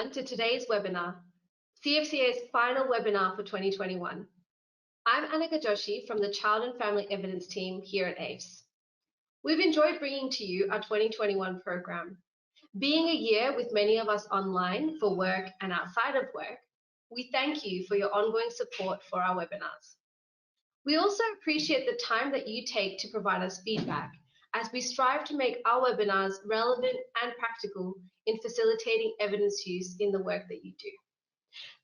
everyone to today's webinar, CFCA's final webinar for 2021. I'm Annika Joshi from the Child and Family Evidence team here at AVES. We've enjoyed bringing to you our 2021 program. Being a year with many of us online for work and outside of work, we thank you for your ongoing support for our webinars. We also appreciate the time that you take to provide us feedback as we strive to make our webinars relevant and practical in facilitating evidence use in the work that you do.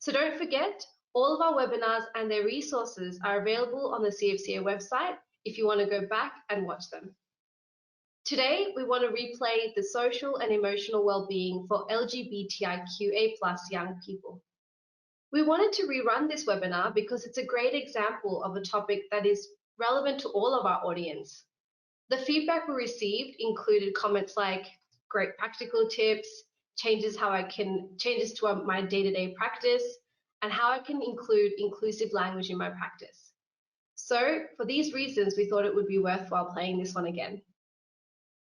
So don't forget, all of our webinars and their resources are available on the CFCA website if you want to go back and watch them. Today, we want to replay the social and emotional well-being for LGBTIQA+ young people. We wanted to rerun this webinar because it's a great example of a topic that is relevant to all of our audience. The feedback we received included comments like great practical tips, changes to my day-to-day practice, and how I can include inclusive language in my practice. So for these reasons, we thought it would be worthwhile playing this one again.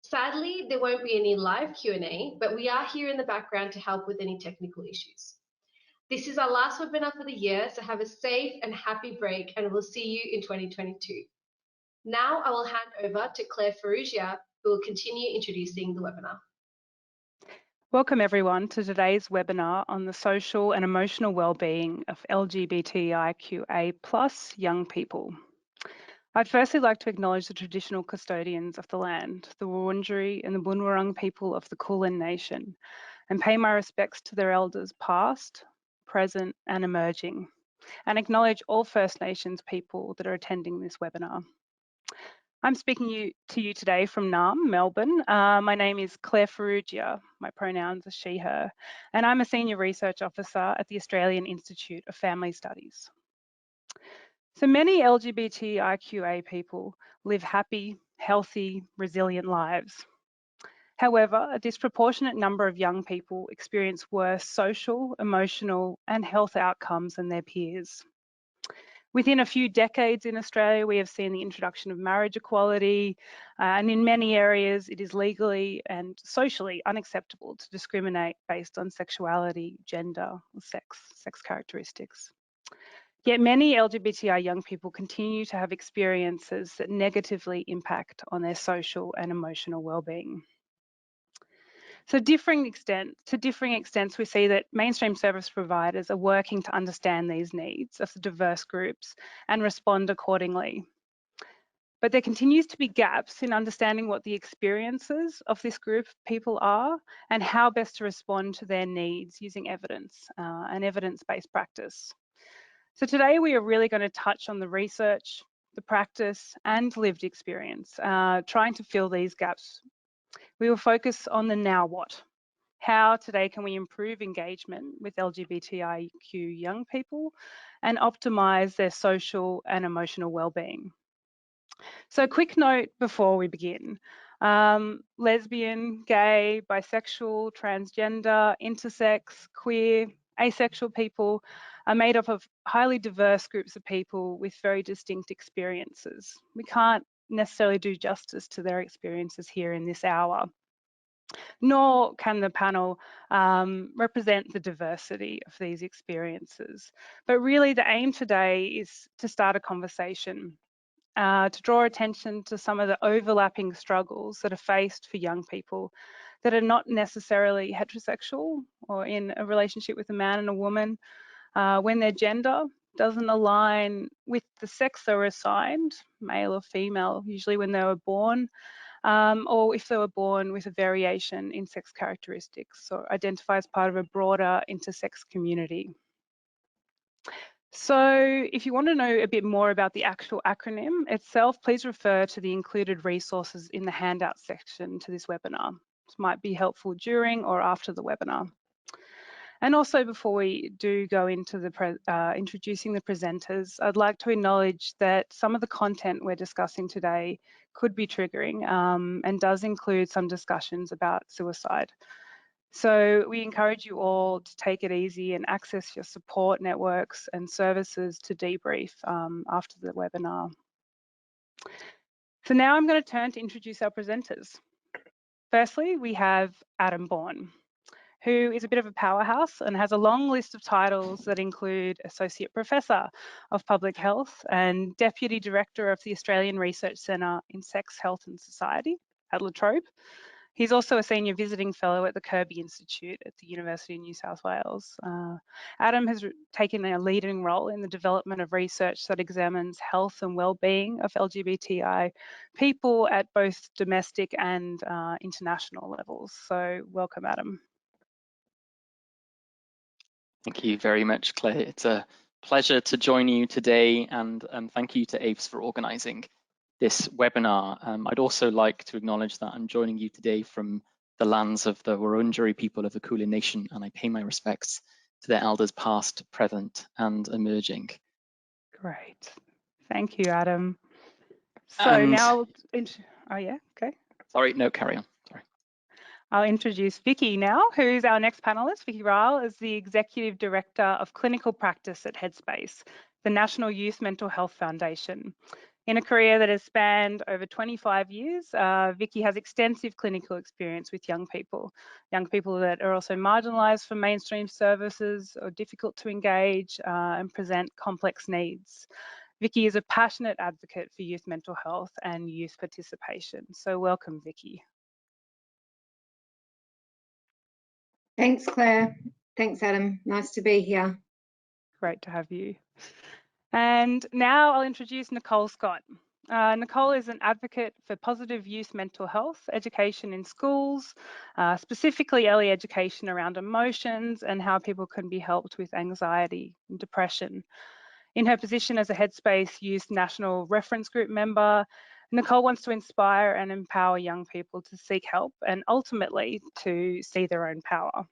Sadly, there won't be any live Q&A, but we are here in the background to help with any technical issues. This is our last webinar for the year, so have a safe and happy break, and we'll see you in 2022. Now I will hand over to Claire Ferrugia, who will continue introducing the webinar. Welcome everyone to today's webinar on the social and emotional well-being of LGBTIQA+ young people. I'd firstly like to acknowledge the traditional custodians of the land, the Wurundjeri and the Bunurong people of the Kulin Nation, and pay my respects to their elders past, present and emerging, and acknowledge all First Nations people that are attending this webinar. I'm speaking to you today from Naarm, Melbourne. My name is Claire Ferrugia, my pronouns are she, her, and I'm a Senior Research Officer at the Australian Institute of Family Studies. So many LGBTIQA people live happy, healthy, resilient lives. However, a disproportionate number of young people experience worse social, emotional, and health outcomes than their peers. Within a few decades in Australia, we have seen the introduction of marriage equality, and in many areas it is legally and socially unacceptable to discriminate based on sexuality, gender, or sex characteristics. Yet many LGBTI young people continue to have experiences that negatively impact on their social and emotional well-being. So to differing extents, we see that mainstream service providers are working to understand these needs of the diverse groups and respond accordingly. But there continues to be gaps in understanding what the experiences of this group of people are and how best to respond to their needs using evidence and evidence-based practice. So today we are really going to touch on the research, the practice and lived experience, trying to fill these gaps. We will focus on the now what. How today can we improve engagement with LGBTIQ young people and optimise their social and emotional well-being. So a quick note before we begin. Lesbian, gay, bisexual, transgender, intersex, queer, asexual people are made up of highly diverse groups of people with very distinct experiences. We can't necessarily do justice to their experiences here in this hour, nor can the panel represent the diversity of these experiences. But really the aim today is to start a conversation, to draw attention to some of the overlapping struggles that are faced for young people that are not necessarily heterosexual or in a relationship with a man and a woman, when their gender doesn't align with the sex they were assigned, male or female, usually when they were born, or if they were born with a variation in sex characteristics or identify as part of a broader intersex community. So if you want to know a bit more about the actual acronym itself, please refer to the included resources in the handout section to this webinar. This might be helpful during or after the webinar. And also before we do go into the introducing the presenters, I'd like to acknowledge that some of the content we're discussing today could be triggering and does include some discussions about suicide. So we encourage you all to take it easy and access your support networks and services to debrief after the webinar. So now I'm going to turn to introduce our presenters. Firstly, we have Adam Bourne, who is a bit of a powerhouse and has a long list of titles that include Associate Professor of Public Health and Deputy Director of the Australian Research Centre in Sex, Health and Society at La Trobe. He's also a Senior Visiting Fellow at the Kirby Institute at the University of New South Wales. Adam has taken a leading role in the development of research that examines health and well-being of LGBTI people at both domestic and international levels. So welcome, Adam. Thank you very much, Claire. It's a pleasure to join you today, and thank you to AVES for organising this webinar. I'd also like to acknowledge that I'm joining you today from the lands of the Wurundjeri people of the Kulin Nation, and I pay my respects to their elders past, present and emerging. Great. Thank you, Adam. So And now, oh yeah, okay. Sorry, no, carry on. Sorry. I'll introduce Vicky now, who's our next panelist. Vicky Ryle is the Executive Director of Clinical Practice at Headspace, the National Youth Mental Health Foundation. In a career that has spanned over 25 years, Vicky has extensive clinical experience with young people that are also marginalised from mainstream services or difficult to engage and present complex needs. Vicky is a passionate advocate for youth mental health and youth participation. So welcome, Vicky. Thanks, Claire. Thanks, Adam. Nice to be here. Great to have you. And now I'll introduce Nicole Scott. Nicole is an advocate for positive youth mental health education in schools, specifically early education around emotions and how people can be helped with anxiety and depression. In her position as a Headspace Youth National Reference Group member, Nicole wants to inspire and empower young people to seek help and ultimately to see their own power.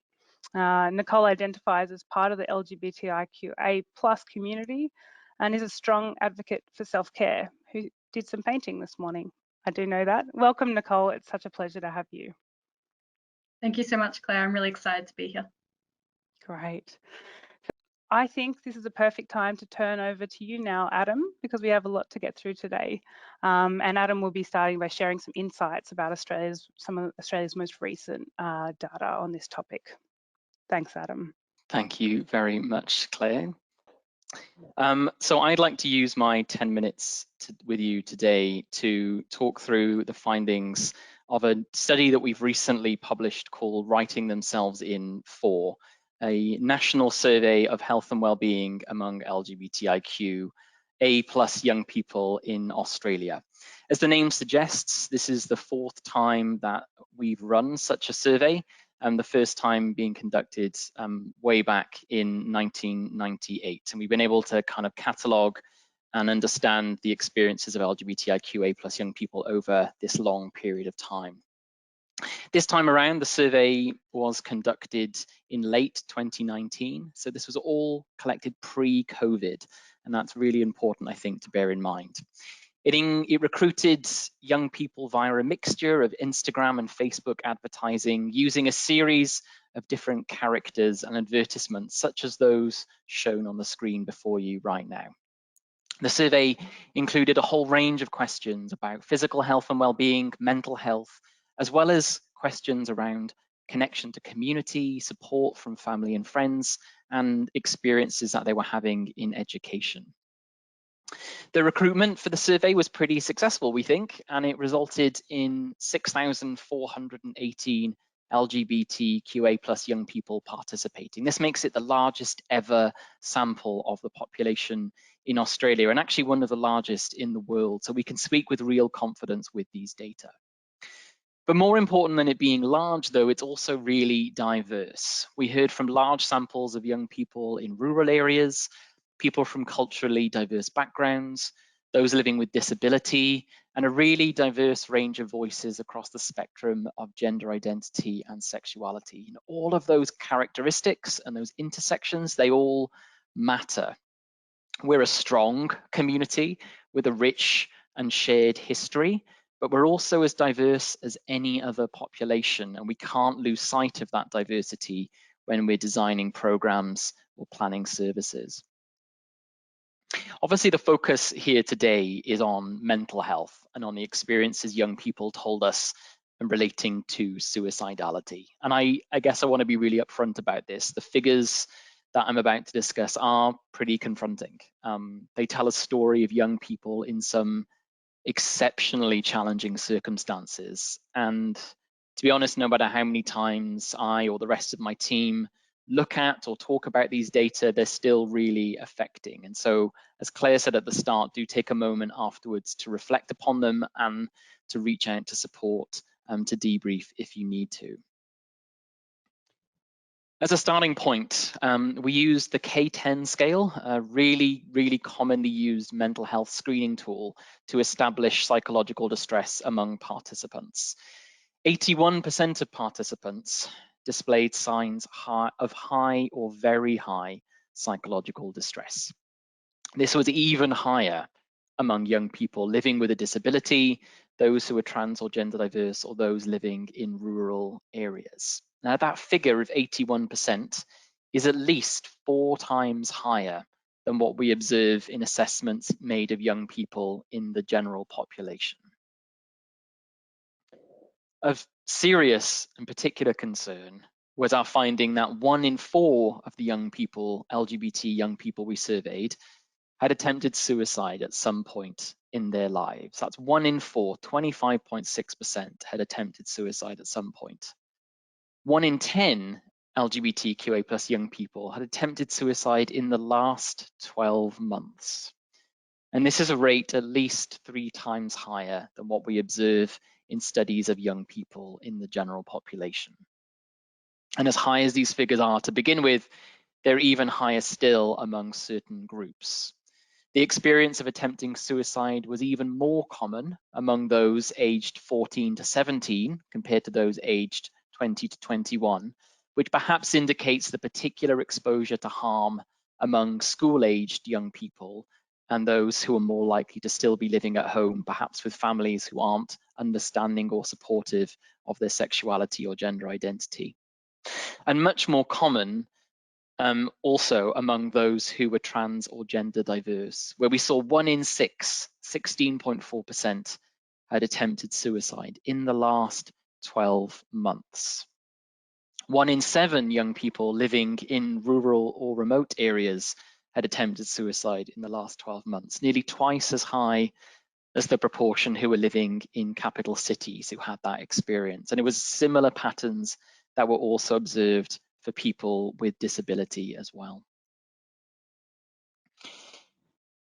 Nicole identifies as part of the LGBTIQA plus community and is a strong advocate for self-care, who did some painting this morning. I do know that. Welcome, Nicole. It's such a pleasure to have you. Thank you so much, Claire. I'm really excited to be here. Great. I think this is a perfect time to turn over to you now, Adam, because we have a lot to get through today. And Adam will be starting by sharing some insights about some of Australia's most recent data on this topic. Thanks, Adam. Thank you very much, Claire. So I'd like to use my 10 minutes with you today to talk through the findings of a study that we've recently published called Writing Themselves In For, a national survey of health and well-being among LGBTIQA plus young people in Australia. As the name suggests, this is the 4th time that we've run such a survey, the first time being conducted way back in 1998. And we've been able to kind of catalogue and understand the experiences of LGBTIQA plus young people over this long period of time. This time around, the survey was conducted in late 2019. So this was all collected pre-COVID, and that's really important, I think, to bear in mind. It recruited young people via a mixture of Instagram and Facebook advertising using a series of different characters and advertisements, such as those shown on the screen before you right now. The survey included a whole range of questions about physical health and well-being, mental health, as well as questions around connection to community, support from family and friends, and experiences that they were having in education. The recruitment for the survey was pretty successful, we think, and it resulted in 6,418 LGBTQA plus young people participating. This makes it the largest ever sample of the population in Australia, and actually one of the largest in the world, so we can speak with real confidence with these data. But more important than it being large, though, it's also really diverse. We heard from large samples of young people in rural areas, people from culturally diverse backgrounds, those living with disability, and a really diverse range of voices across the spectrum of gender identity and sexuality. And all of those characteristics and those intersections, they all matter. We're a strong community with a rich and shared history, but we're also as diverse as any other population, and we can't lose sight of that diversity when we're designing programs or planning services. Obviously, the focus here today is on mental health and on the experiences young people told us and relating to suicidality. And I guess I want to be really upfront about this. The figures that I'm about to discuss are pretty confronting. They tell a story of young people in some exceptionally challenging circumstances. And to be honest, no matter how many times I or the rest of my team look at or talk about these data, they're still really affecting. And so, as Claire said at the start, do take a moment afterwards to reflect upon them and to reach out to support, to debrief if you need to. As a starting point, we use the K10 scale, a really commonly used mental health screening tool to establish psychological distress among participants. 81% of participants displayed signs of high or very high psychological distress. This was even higher among young people living with a disability, those who are trans or gender diverse, or those living in rural areas. Now, that figure of 81% is at least 4 times higher than what we observe in assessments made of young people in the general population. Of serious and particular concern was our finding that 1 in 4 of the young people, LGBT young people we surveyed, had attempted suicide at some point in their lives. That's 1 in 4, 25.6% had attempted suicide at some point. 1 in 10 LGBTQA plus young people had attempted suicide in the last 12 months. And this is a rate at least 3 times higher than what we observe in studies of young people in the general population. And as high as these figures are to begin with, they're even higher still among certain groups. The experience of attempting suicide was even more common among those aged 14 to 17 compared to those aged 20 to 21, which perhaps indicates the particular exposure to harm among school-aged young people and those who are more likely to still be living at home, perhaps with families who aren't understanding or supportive of their sexuality or gender identity. And much more common also among those who were trans or gender diverse, where we saw 1 in 6, 16.4%, had attempted suicide in the last 12 months. 1 in 7 young people living in rural or remote areas had attempted suicide in the last 12 months, nearly twice as high as the proportion who were living in capital cities who had that experience. And it was similar patterns that were also observed for people with disability as well.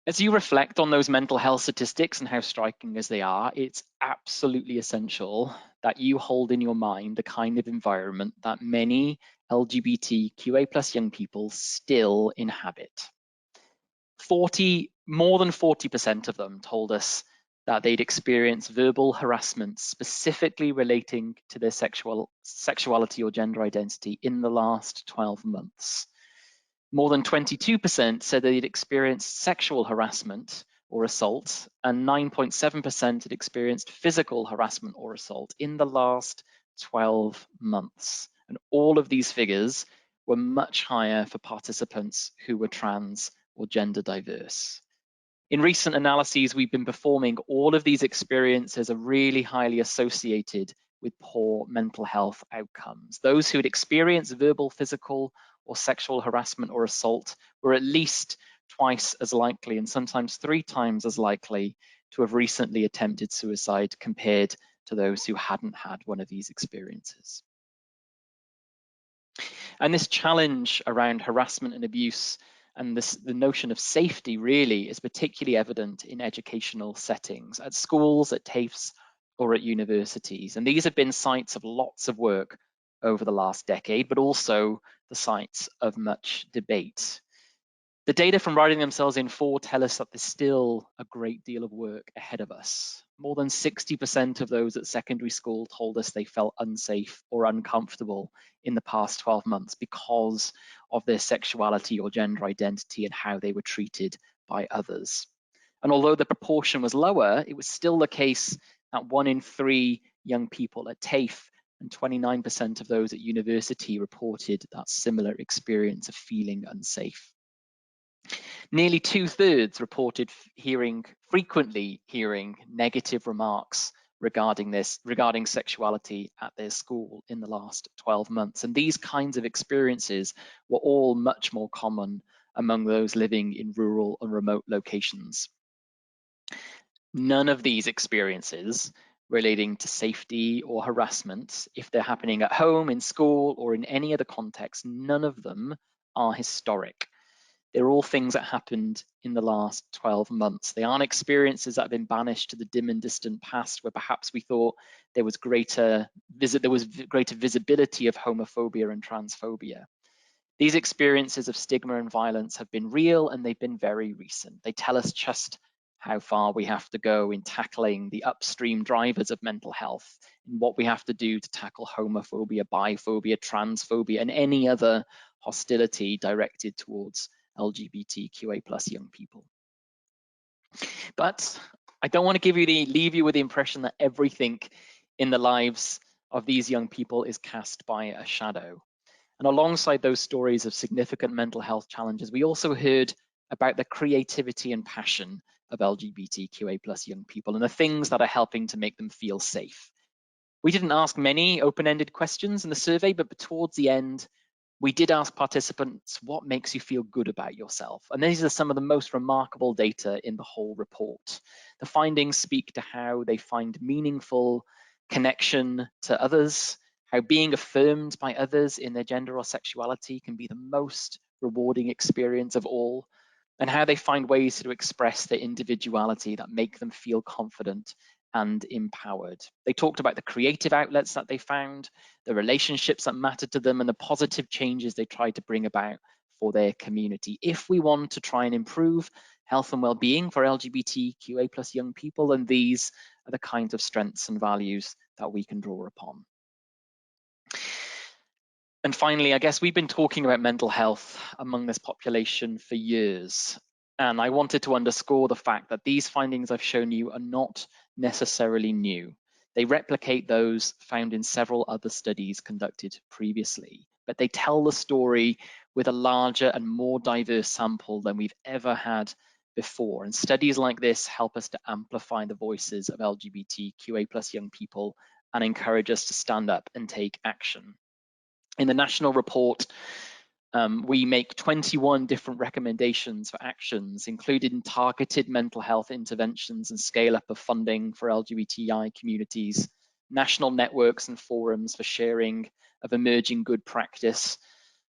As you reflect on those mental health statistics and how striking as they are, it's absolutely essential that you hold in your mind the kind of environment that many LGBTQA plus young people still inhabit. More than 40% of them told us that they'd experienced verbal harassment specifically relating to their sexuality or gender identity in the last 12 months. More than 22% said they'd experienced sexual harassment or assault, and 9.7% had experienced physical harassment or assault in the last 12 months. And all of these figures were much higher for participants who were trans or gender diverse. In recent analyses we've been performing, all of these experiences are really highly associated with poor mental health outcomes. Those who had experienced verbal, physical, or sexual harassment or assault were at least twice as likely, and sometimes 3 times as likely, to have recently attempted suicide compared to those who hadn't had one of these experiences. And this challenge around harassment and abuse and the notion of safety really is particularly evident in educational settings, at schools, at TAFEs, or at universities. And these have been sites of lots of work over the last decade, but also the sites of much debate. The data from Writing Themselves in 4 tell us that there's still a great deal of work ahead of us. More than 60% of those at secondary school told us they felt unsafe or uncomfortable in the past 12 months because of their sexuality or gender identity and how they were treated by others. And although the proportion was lower, it was still the case that 1 in 3 young people at TAFE and 29% of those at university reported that similar experience of feeling unsafe. Nearly 2/3 reported frequently hearing negative remarks regarding sexuality at their school in the last 12 months. And these kinds of experiences were all much more common among those living in rural and remote locations. None of these experiences relating to safety or harassment, if they're happening at home, in school, or in any other context, none of them are historic. They're all things that happened in the last 12 months. They aren't experiences that have been banished to the dim and distant past, where perhaps we thought there was greater visibility of homophobia and transphobia. These experiences of stigma and violence have been real, and they've been very recent. They tell us just how far we have to go in tackling the upstream drivers of mental health, and what we have to do to tackle homophobia, biphobia, transphobia, and any other hostility directed towards LGBTQA+ young people. But I don't want to leave you with the impression that everything in the lives of these young people is cast by a shadow. And alongside those stories of significant mental health challenges, we also heard about the creativity and passion of LGBTQA+ young people and the things that are helping to make them feel safe. We didn't ask many open-ended questions in the survey, but towards the end, we did ask participants, what makes you feel good about yourself? And these are some of the most remarkable data in the whole report. The findings speak to how they find meaningful connection to others, how being affirmed by others in their gender or sexuality can be the most rewarding experience of all, and how they find ways to express their individuality that make them feel confident and empowered. They talked about the creative outlets that they found, the relationships that mattered to them, and the positive changes they tried to bring about for their community. If we want to try and improve health and well-being for LGBTQA+ young people, then these are the kinds of strengths and values that we can draw upon. And finally, I guess we've been talking about mental health among this population for years. And I wanted to underscore the fact that these findings I've shown you are not necessarily new. They replicate those found in several other studies conducted previously, but they tell the story with a larger and more diverse sample than we've ever had before. And studies like this help us to amplify the voices of LGBTQA+ young people and encourage us to stand up and take action. In the national report, we make 21 different recommendations for actions, including targeted mental health interventions and scale up of funding for LGBTI communities, national networks and forums for sharing of emerging good practice,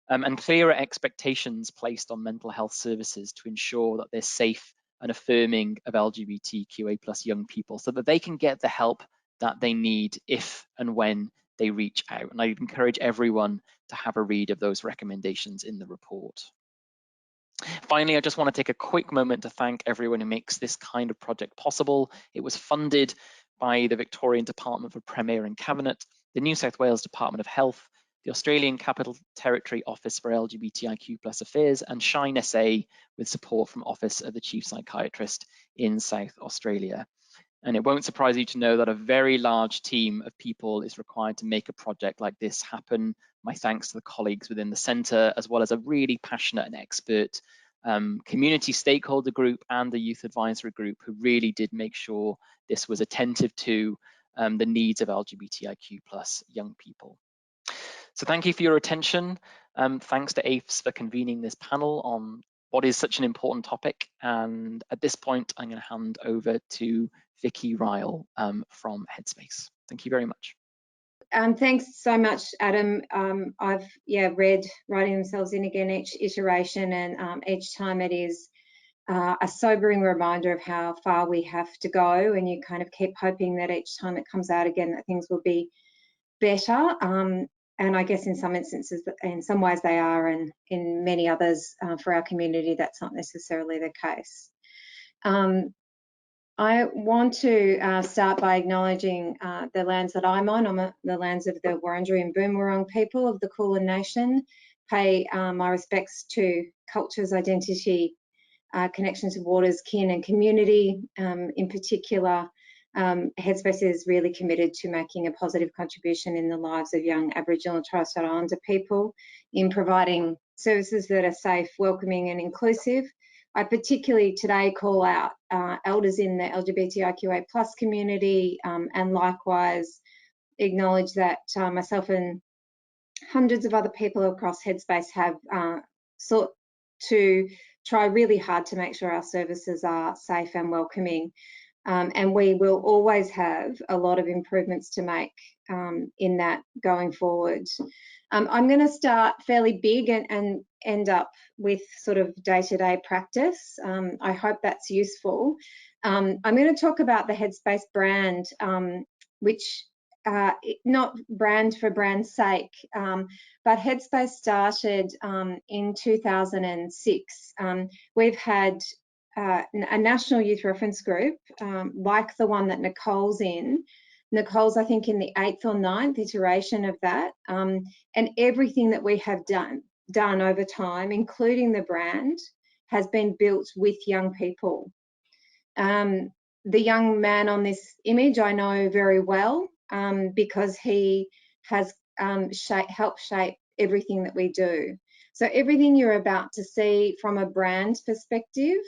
and clearer expectations placed on mental health services to ensure that they're safe and affirming of LGBTQA+ young people so that they can get the help that they need if and when they reach out. And I encourage everyone to have a read of those recommendations in the report. Finally, I just want to take a quick moment to thank everyone who makes this kind of project possible. It was funded by the Victorian Department for Premier and Cabinet, the New South Wales Department of Health, the Australian Capital Territory Office for LGBTIQ+ Affairs, and Shine SA, with support from Office of the Chief Psychiatrist in South Australia. And it won't surprise you to know that a very large team of people is required to make a project like this happen. My thanks to the colleagues within the centre, as well as a really passionate and expert community stakeholder group and the youth advisory group who really did make sure this was attentive to the needs of LGBTIQ+ young people. So thank you for your attention. Thanks to AFES for convening this panel on what is such an important topic. And at this point, I'm going to hand over to Vicky Ryle from Headspace. Thank you very much. Thanks so much, Adam. I've read Writing Themselves In Again each iteration, and each time it is a sobering reminder of how far we have to go, and you kind of keep hoping that each time it comes out again that things will be better. And I guess in some instances, in some ways they are, and in many others for our community, that's not necessarily the case. I want to start by acknowledging the lands that I'm on. The lands of the Wurundjeri and Boonwurrung people of the Kulin Nation. Pay my respects to cultures, identity, connections to waters, kin and community. In particular, Headspace is really committed to making a positive contribution in the lives of young Aboriginal and Torres Strait Islander people in providing services that are safe, welcoming and inclusive, I particularly today call out elders in the LGBTIQA plus community, and likewise acknowledge that myself and hundreds of other people across Headspace have sought to try really hard to make sure our services are safe and welcoming. And we will always have a lot of improvements to make in that going forward. I'm going to start fairly big and end up with sort of day-to-day practice. I hope that's useful. I'm going to talk about the Headspace brand, which not brand for brand's sake, but Headspace started in 2006. We've had a national youth reference group, like the one that Nicole's in. Nicole's, I think, in the 8th or 9th iteration of that. And everything that we have done over time, including the brand, has been built with young people. The young man on this image I know very well, because he has helped shape everything that we do. So everything you're about to see from a brand perspective,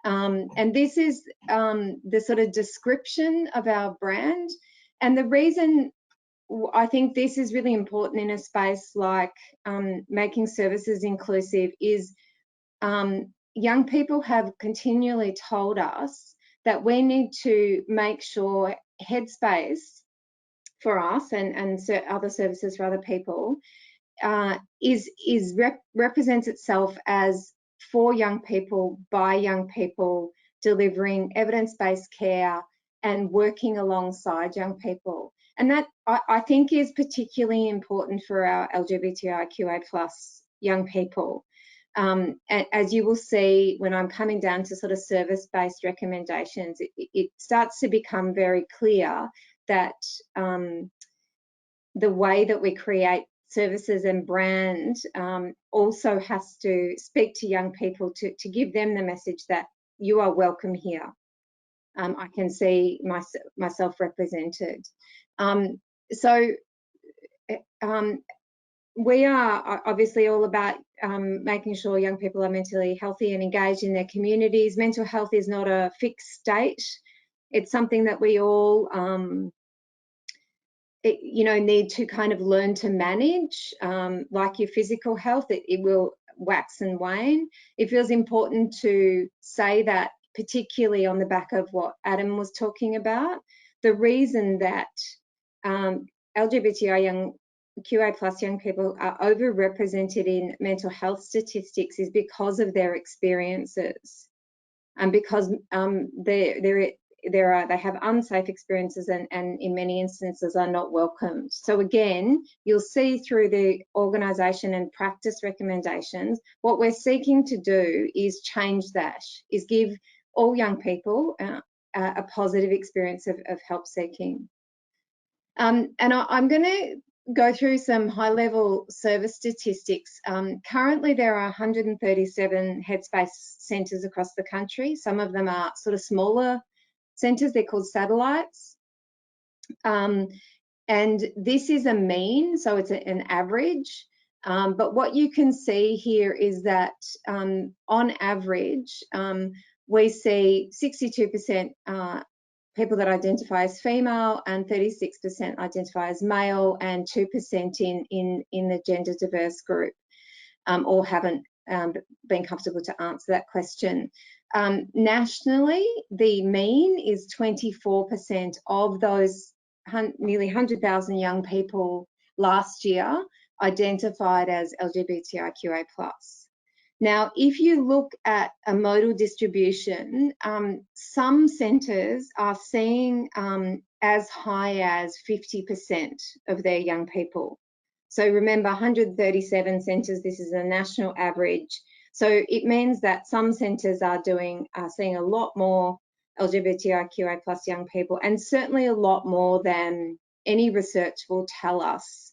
and this is the sort of description of our brand. And the reason I think this is really important in a space like making services inclusive is young people have continually told us that we need to make sure Headspace for us and other services for other people represents itself as for young people, by young people, delivering evidence-based care and working alongside young people. And that I think is particularly important for our LGBTIQA plus young people. As you will see when I'm coming down to sort of service-based recommendations, it starts to become very clear that the way that we create services and brand also has to speak to young people to give them the message that you are welcome here. I can see myself represented. We are obviously all about making sure young people are mentally healthy and engaged in their communities. Mental health is not a fixed state. It's something that we all need to kind of learn to manage. Like your physical health, it will wax and wane. It feels important to say that, particularly on the back of what Adam was talking about. The reason that LGBTIQA plus young people are overrepresented in mental health statistics is because of their experiences, and because they have unsafe experiences and in many instances are not welcomed. So again, you'll see through the organisation and practice recommendations, what we're seeking to do is change that, is give all young people a positive experience of help seeking. And I'm going to go through some high-level service statistics. Currently, there are 137 Headspace centres across the country. Some of them are sort of smaller centres, they're called satellites. And this is a mean, so it's an average. But what you can see here is that on average, we see 62% people that identify as female and 36% identify as male and 2% in the gender diverse group, or haven't been comfortable to answer that question. Nationally, the mean is 24% of those nearly 100,000 young people last year identified as LGBTIQA+. Now, if you look at a modal distribution, some centres are seeing as high as 50% of their young people. So remember, 137 centres, this is a national average. So it means that some centres are seeing a lot more LGBTIQA plus young people, and certainly a lot more than any research will tell us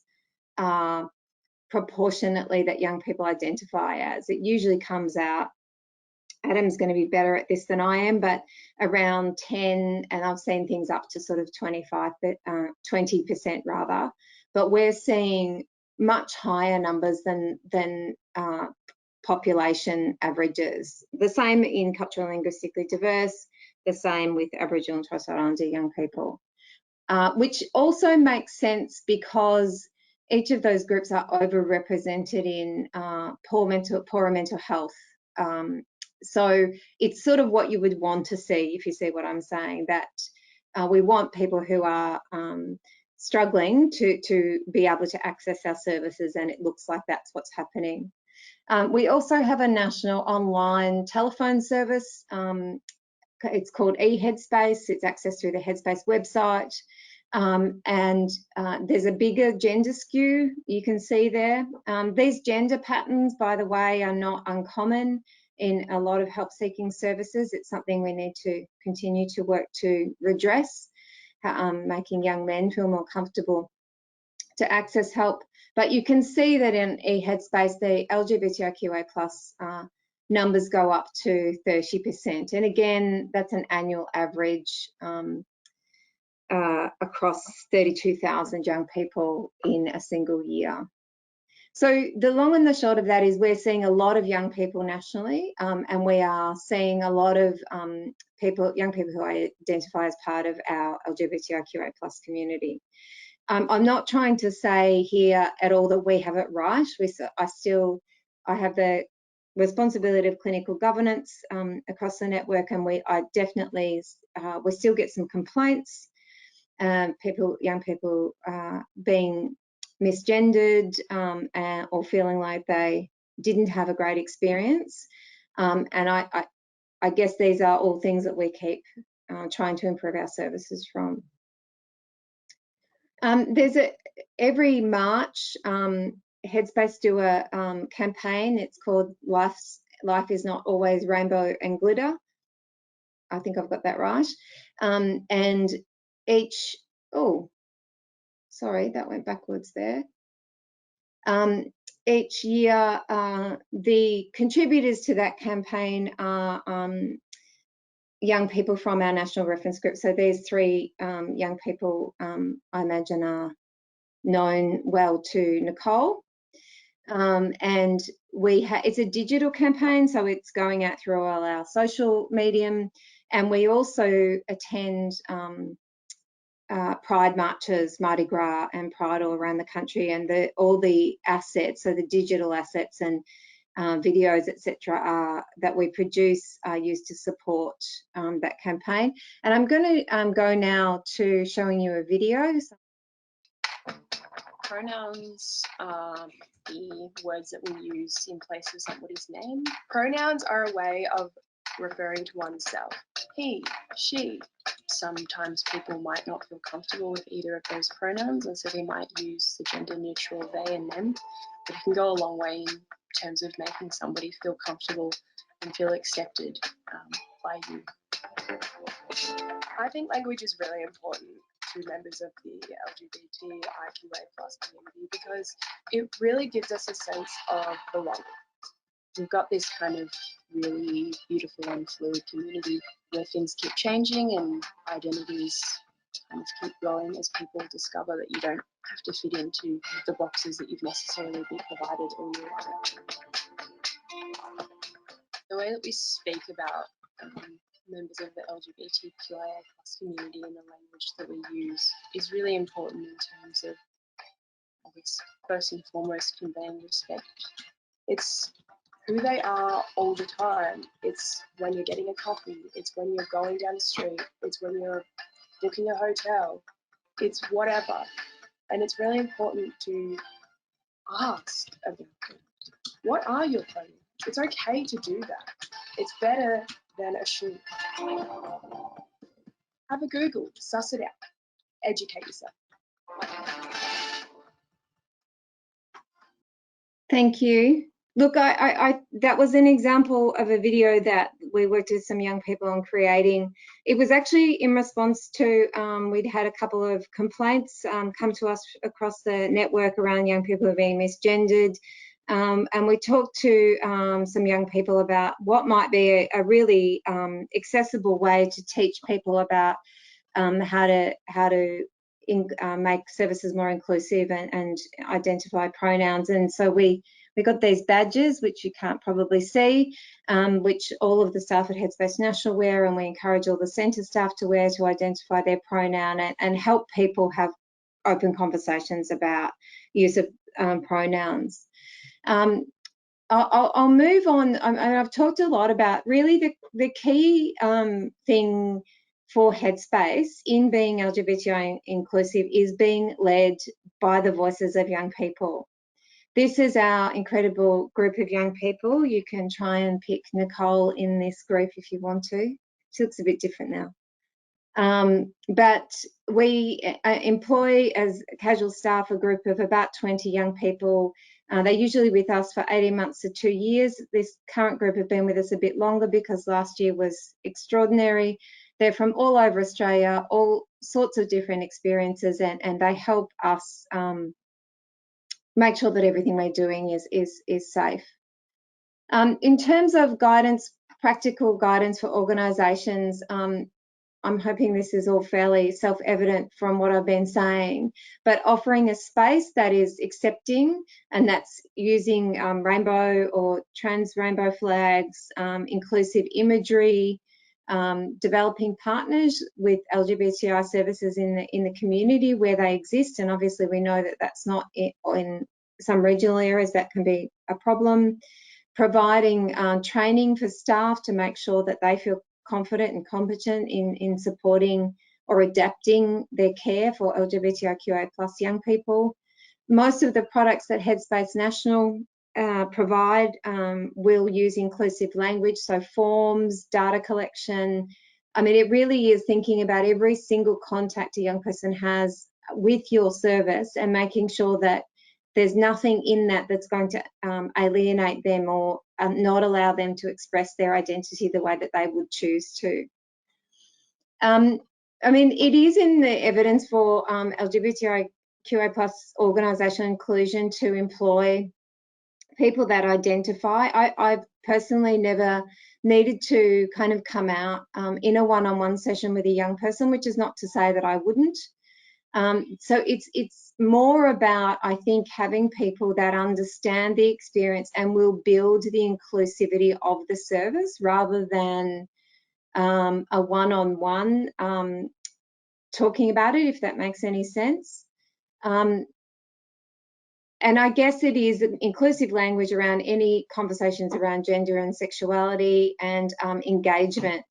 proportionately that young people identify as. It usually comes out, Adam's going to be better at this than I am, but around 10, and I've seen things up to sort of 20% rather. But we're seeing much higher numbers than population averages. The same in culturally and linguistically diverse, the same with Aboriginal and Torres Strait Islander young people, which also makes sense because each of those groups are overrepresented in poorer mental health. So it's sort of what you would want to see, if you see what I'm saying, that we want people who are struggling to be able to access our services, and it looks like that's what's happening. We also have a national online telephone service. It's called eHeadspace. It's accessed through the Headspace website. And there's a bigger gender skew you can see there. These gender patterns, by the way, are not uncommon in a lot of help-seeking services. It's something we need to continue to work to redress, making young men feel more comfortable to access help. But you can see that in eHeadspace, the LGBTIQA+ numbers go up to 30%. And again, that's an annual average across 32,000 young people in a single year. So the long and the short of that is we're seeing a lot of young people nationally, and we are seeing a lot of young people who identify as part of our LGBTIQA+ community. I'm not trying to say here at all that we have it right. I have the responsibility of clinical governance across the network, and we still get some complaints. Young people being misgendered or feeling like they didn't have a great experience. And I guess these are all things that we keep trying to improve our services from. Every March, Headspace do a campaign. It's called Life is Not Always Rainbow and Glitter. I think I've got that right. And sorry, that went backwards there. Each year, the contributors to that campaign are young people from our national reference group. So these three young people, I imagine, are known well to Nicole. And it's a digital campaign, so it's going out through all our social medium. And we also attend Pride marches, Mardi Gras and Pride all around the country, and all the assets, so the digital assets and videos, etc., that we produce are used to support that campaign. And I'm going to go now to showing you a video. Pronouns are the words that we use in place of somebody's name. Pronouns are a way of referring to oneself. He, she. Sometimes people might not feel comfortable with either of those pronouns, and so they might use the gender neutral they and them. But it can go a long way in terms of making somebody feel comfortable and feel accepted by you. I think language is really important to members of the LGBTIQA+ community because it really gives us a sense of belonging. We've got this kind of really beautiful and fluid community where things keep changing and identities kind of keep growing as people discover that you don't have to fit into the boxes that you've necessarily been provided all your life. The way that we speak about members of the LGBTQIA+ community and the language that we use is really important in terms of, I guess, first and foremost, conveying respect. It's who they are all the time. It's when you're getting a coffee, it's when you're going down the street, it's when you're booking a hotel, it's whatever. And it's really important to ask about it. What are your pronouns? It's okay to do that. It's better than a should. Have a Google, suss it out, educate yourself. Thank you. Look, that was an example of a video that we worked with some young people on creating. It was actually in response to, we'd had a couple of complaints come to us across the network around young people who are being misgendered. And we talked to some young people about what might be a really accessible way to teach people about how to make services more inclusive and identify pronouns. And so we We got these badges, which you can't probably see, which all of the staff at Headspace National wear, and we encourage all the centre staff to wear to identify their pronoun and help people have open conversations about use of pronouns. I'll move on. I've talked a lot about really the key thing for Headspace in being LGBTI inclusive is being led by the voices of young people. This is our incredible group of young people. You can try and pick Nicole in this group if you want to. She looks a bit different now. But we employ as casual staff a group of about 20 young people. They're usually with us for 18 months to 2 years. This current group have been with us a bit longer because last year was extraordinary. They're from all over Australia, all sorts of different experiences, and they help us make sure that everything we're doing is safe. In terms of guidance, practical guidance for organisations, I'm hoping this is all fairly self-evident from what I've been saying, but offering a space that is accepting, and that's using rainbow or trans rainbow flags, inclusive imagery, developing partners with LGBTI services in the community where they exist, and obviously we know that that's not in some regional areas that can be a problem. Providing training for staff to make sure that they feel confident and competent in supporting or adapting their care for LGBTIQA+ young people. Most of the products that Headspace National provide will use inclusive language, so forms, data collection. I mean, it really is thinking about every single contact a young person has with your service and making sure that there's nothing in that that's going to alienate them or not allow them to express their identity the way that they would choose to. I mean, it is in the evidence for LGBTIQA+ organisational inclusion to employ people that identify. I've personally never needed to kind of come out in a one-on-one session with a young person, which is not to say that I wouldn't. So it's more about, I think, having people that understand the experience and will build the inclusivity of the service rather than a one-on-one talking about it, if that makes any sense. And I guess it is inclusive language around any conversations around gender and sexuality and engagement.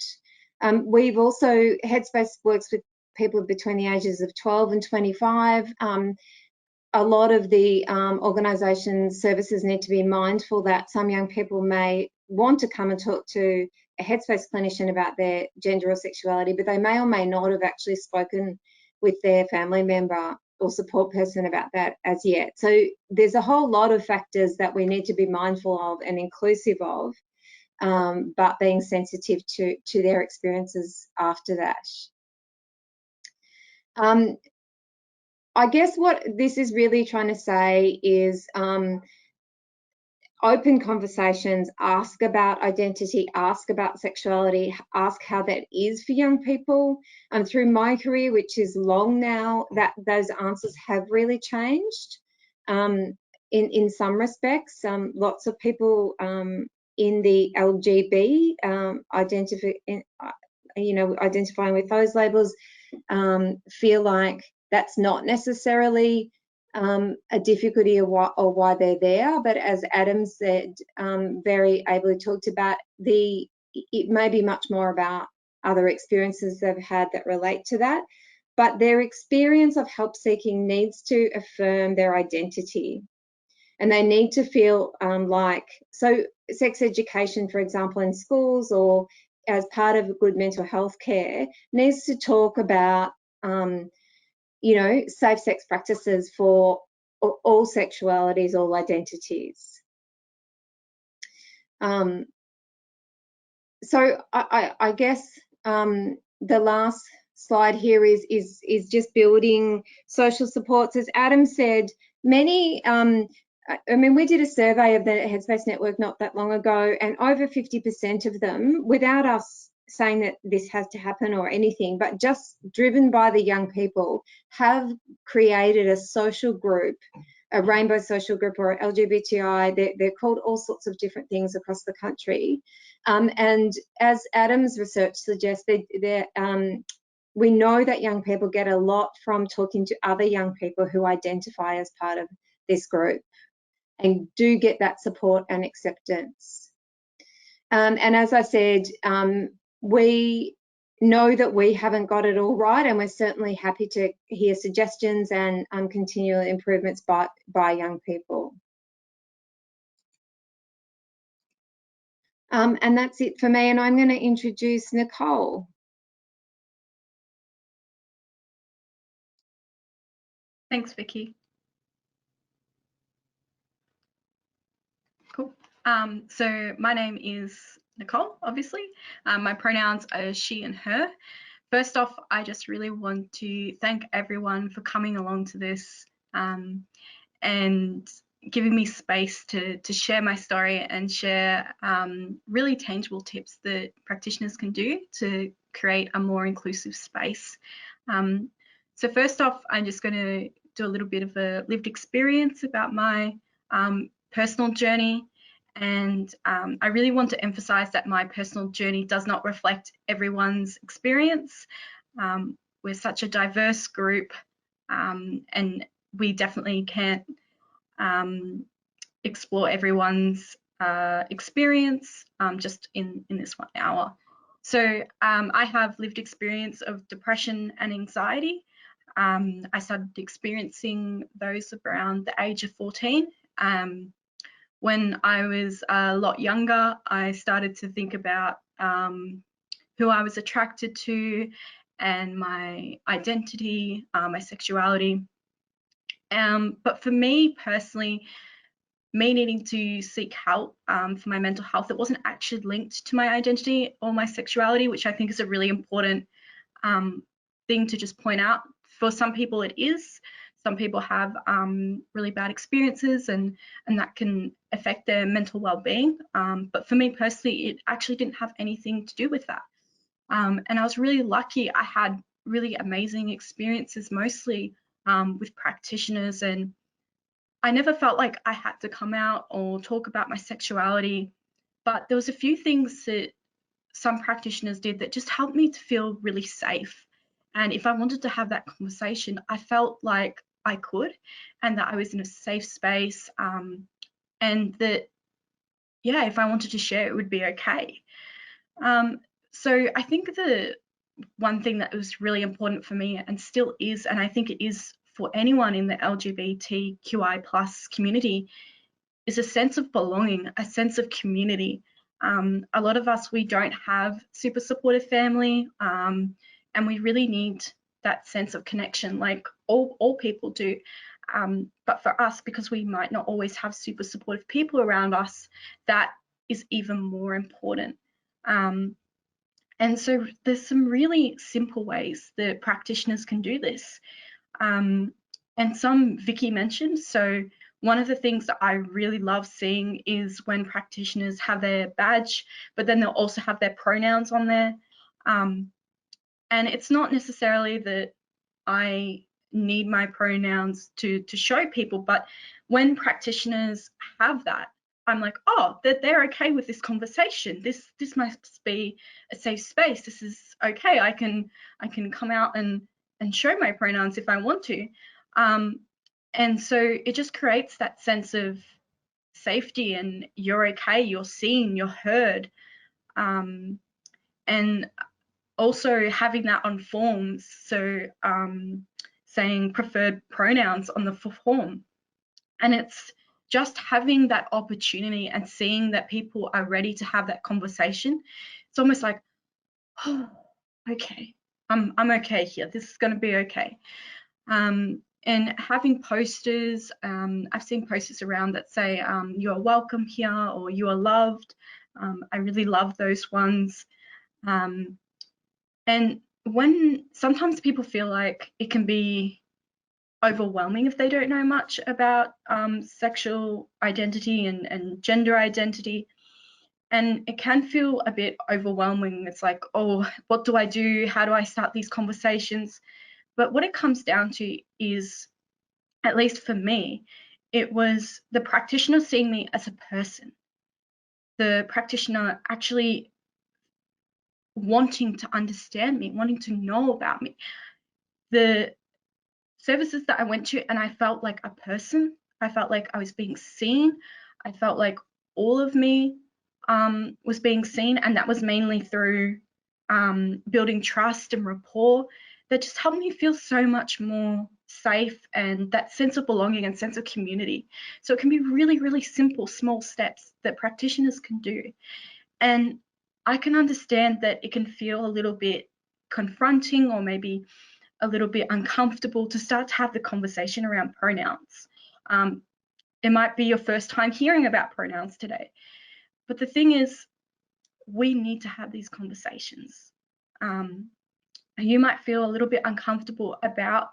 We've also, Headspace works with people between the ages of 12 and 25. A lot of the organisation services need to be mindful that some young people may want to come and talk to a Headspace clinician about their gender or sexuality, but they may or may not have actually spoken with their family member or support person about that as yet. So there's a whole lot of factors that we need to be mindful of and inclusive of, but being sensitive to their experiences after that. I guess what this is really trying to say is open conversations, ask about identity, ask about sexuality, ask how that is for young people. Through my career, which is long now, that those answers have really changed in some respects. Lots of people in the LGB identifying with those labels feel like that's not necessarily a difficulty or why they're there, but as Adam said, very ably talked about, it may be much more about other experiences they've had that relate to that, but their experience of help seeking needs to affirm their identity, and they need to feel so sex education, for example, in schools or as part of good mental health care needs to talk about safe sex practices for all sexualities, all identities. So I guess the last slide here is just building social supports. As Adam said, many, I mean, we did a survey of the Headspace Network not that long ago, and over 50% of them, without us saying that this has to happen or anything, but just driven by the young people, have created a social group a rainbow social group or LGBTI. They're called all sorts of different things across the country. And as Adam's research suggests, we know that young people get a lot from talking to other young people who identify as part of this group and do get that support and acceptance. And as I said, we know that we haven't got it all right, and we're certainly happy to hear suggestions and continual improvements by young people. And that's it for me, and I'm going to introduce Nicole. Thanks, Vicky. Cool. So my name is Nicole, obviously. My pronouns are she and her. First off, I just really want to thank everyone for coming along to this and giving me space to share my story and share really tangible tips that practitioners can do to create a more inclusive space. So first off, I'm just going to do a little bit of a lived experience about my personal journey. And I really want to emphasize that my personal journey does not reflect everyone's experience. We're such a diverse group, and we definitely can't explore everyone's experience just in this 1 hour. So I have lived experience of depression and anxiety. I started experiencing those around the age of 14. When I was a lot younger, I started to think about who I was attracted to and my identity, my sexuality. But for me personally, me needing to seek help for my mental health, it wasn't actually linked to my identity or my sexuality, which I think is a really important thing to just point out. For some people it is. Some people have really bad experiences and that can affect their mental well-being. But for me personally, it actually didn't have anything to do with that. And I was really lucky. I had really amazing experiences, mostly with practitioners, and I never felt like I had to come out or talk about my sexuality. But there was a few things that some practitioners did that just helped me to feel really safe. And if I wanted to have that conversation, I felt like I could, and that I was in a safe space, and that, yeah, if I wanted to share, it would be okay. So I think the one thing that was really important for me, and still is, and I think it is for anyone in the LGBTQI+ community, is a sense of belonging, a sense of community. A lot of us, we don't have super supportive family, and we really need that sense of connection, like all people do. But for us, because we might not always have super supportive people around us, that is even more important. And so there's some really simple ways that practitioners can do this. And some Vicky mentioned. So one of the things that I really love seeing is when practitioners have their badge, but then they'll also have their pronouns on there. And it's not necessarily that I need my pronouns to show people, but when practitioners have that, I'm like, oh, they're okay with this conversation. This must be a safe space. This is okay. I can come out and show my pronouns if I want to. And so it just creates that sense of safety, and you're okay, you're seen, you're heard. And also having that on forms, so saying preferred pronouns on the form. And it's just having that opportunity and seeing that people are ready to have that conversation. It's almost like, oh, okay, I'm okay here. This is going to be okay. And having posters, I've seen posters around that say, you are welcome here, or you are loved. I really love those ones. And when sometimes people feel like it can be overwhelming if they don't know much about sexual identity and gender identity, and it can feel a bit overwhelming. It's like, oh, what do I do? How do I start these conversations? But what it comes down to is, at least for me, it was the practitioner seeing me as a person, the practitioner actually wanting to understand me, wanting to know about me. The services that I went to, and I felt like a person. I felt like I was being seen. I felt like all of me was being seen, and that was mainly through building trust and rapport. That just helped me feel so much more safe, and that sense of belonging and sense of community. So it can be really, really simple, small steps that practitioners can do. And I can understand that it can feel a little bit confronting or maybe a little bit uncomfortable to start to have the conversation around pronouns. It might be your first time hearing about pronouns today, but the thing is, we need to have these conversations. You might feel a little bit uncomfortable about,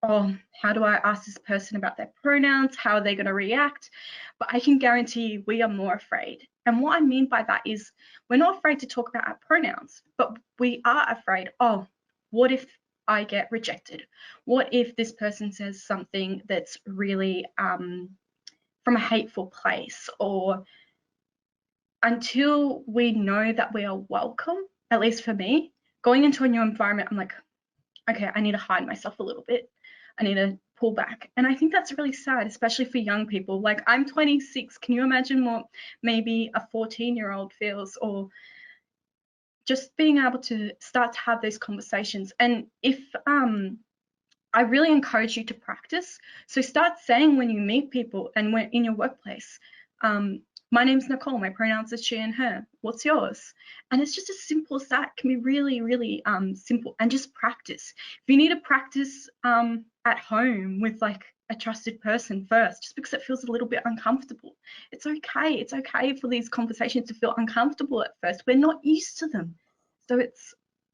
oh, how do I ask this person about their pronouns? How are they going to react? But I can guarantee you we are more afraid. And what I mean by that is we're not afraid to talk about our pronouns, but we are afraid, oh, what if I get rejected? What if this person says something that's really from a hateful place? Or until we know that we are welcome, at least for me, going into a new environment, I'm like, okay, I need to hide myself a little bit. I need to pull back. And I think that's really sad, especially for young people. Like, I'm 26. Can you imagine what maybe a 14-year-old feels, or just being able to start to have those conversations? And if I really encourage you to practice. So start saying when you meet people and when in your workplace, my name's Nicole, my pronouns are she and her, what's yours? And it's just as simple as that. It can be really, really simple, and just practice. If you need to practice at home with like a trusted person first, just because it feels a little bit uncomfortable, it's okay. It's okay for these conversations to feel uncomfortable at first. We're not used to them. So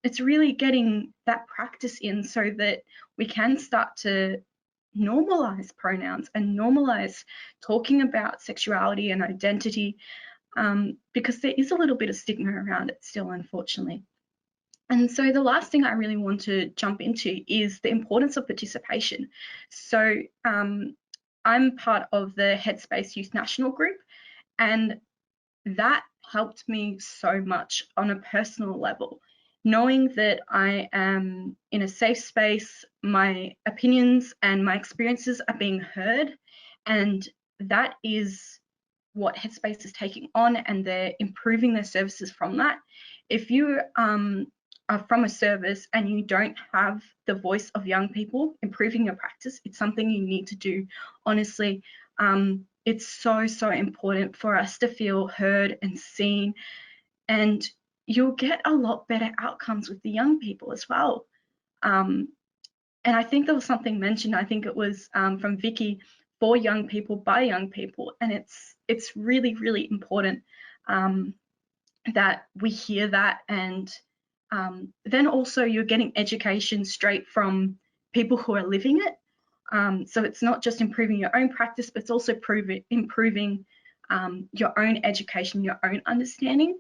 it's really getting that practice in so that we can start to normalize pronouns and normalize talking about sexuality and identity, because there is a little bit of stigma around it still, unfortunately. And so the last thing I really want to jump into is the importance of participation. So I'm part of the Headspace Youth National Group, and that helped me so much on a personal level. Knowing that I am in a safe space, my opinions and my experiences are being heard, and that is what Headspace is taking on, and they're improving their services from that. If you are from a service and you don't have the voice of young people improving your practice, it's something you need to do. Honestly, it's so, so important for us to feel heard and seen, and you'll get a lot better outcomes with the young people as well. And I think there was something mentioned, I think it was from Vicky, for young people by young people, and it's really, really important that we hear that. And then also you're getting education straight from people who are living it. So it's not just improving your own practice, but it's also improving your own education, your own understanding.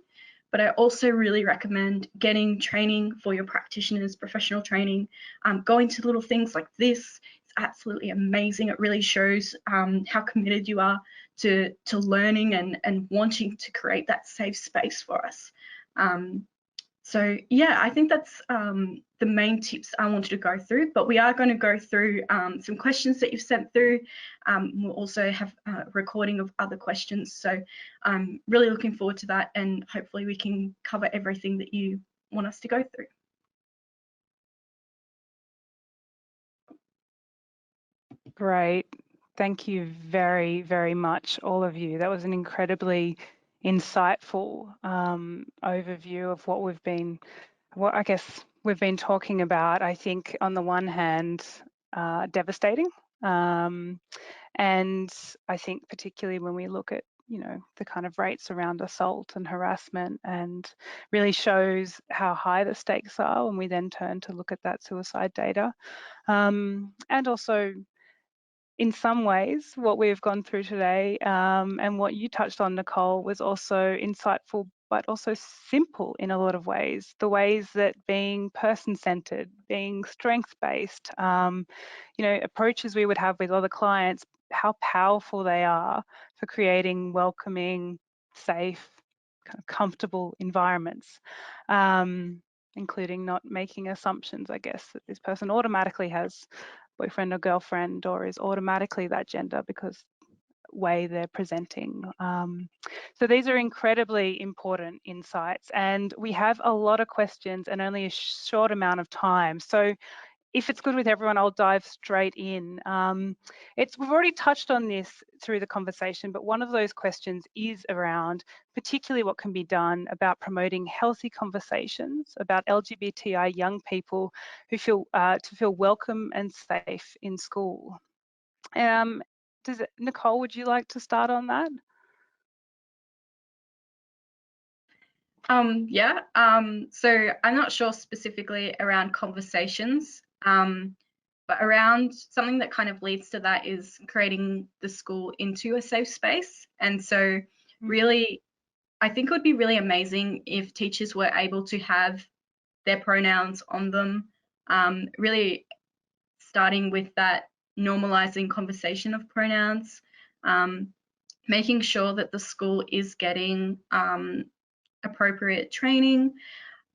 But I also really recommend getting training for your practitioners, professional training, going to little things like this. It's absolutely amazing. It really shows how committed you are to learning and wanting to create that safe space for us. So yeah, I think that's the main tips I wanted to go through, but we are going to go through some questions that you've sent through. We'll also have a recording of other questions. So I'm really looking forward to that, and hopefully we can cover everything that you want us to go through. Great. Thank you very, very much, all of you. That was an incredibly insightful overview of what I guess we've been talking about. I think on the one hand, devastating. And I think particularly when we look at, the kind of rates around assault and harassment, and really shows how high the stakes are when we then turn to look at that suicide data. And also, in some ways, what we've gone through today and what you touched on, Nicole, was also insightful, but also simple in a lot of ways. The ways that being person-centered, being strength-based, approaches we would have with other clients, how powerful they are for creating welcoming, safe, kind of comfortable environments, including not making assumptions, I guess, that this person automatically has boyfriend or girlfriend or is automatically that gender because way they're presenting. So these are incredibly important insights, and we have a lot of questions and only a short amount of time. So if it's good with everyone, I'll dive straight in. We've already touched on this through the conversation, but one of those questions is around particularly what can be done about promoting healthy conversations about LGBTI young people who feel to feel welcome and safe in school. Nicole, would you like to start on that? Yeah, so I'm not sure specifically around conversations, but around something that kind of leads to that is creating the school into a safe space. And so really, I think it would be really amazing if teachers were able to have their pronouns on them, really starting with that normalizing conversation of pronouns, making sure that the school is getting appropriate training,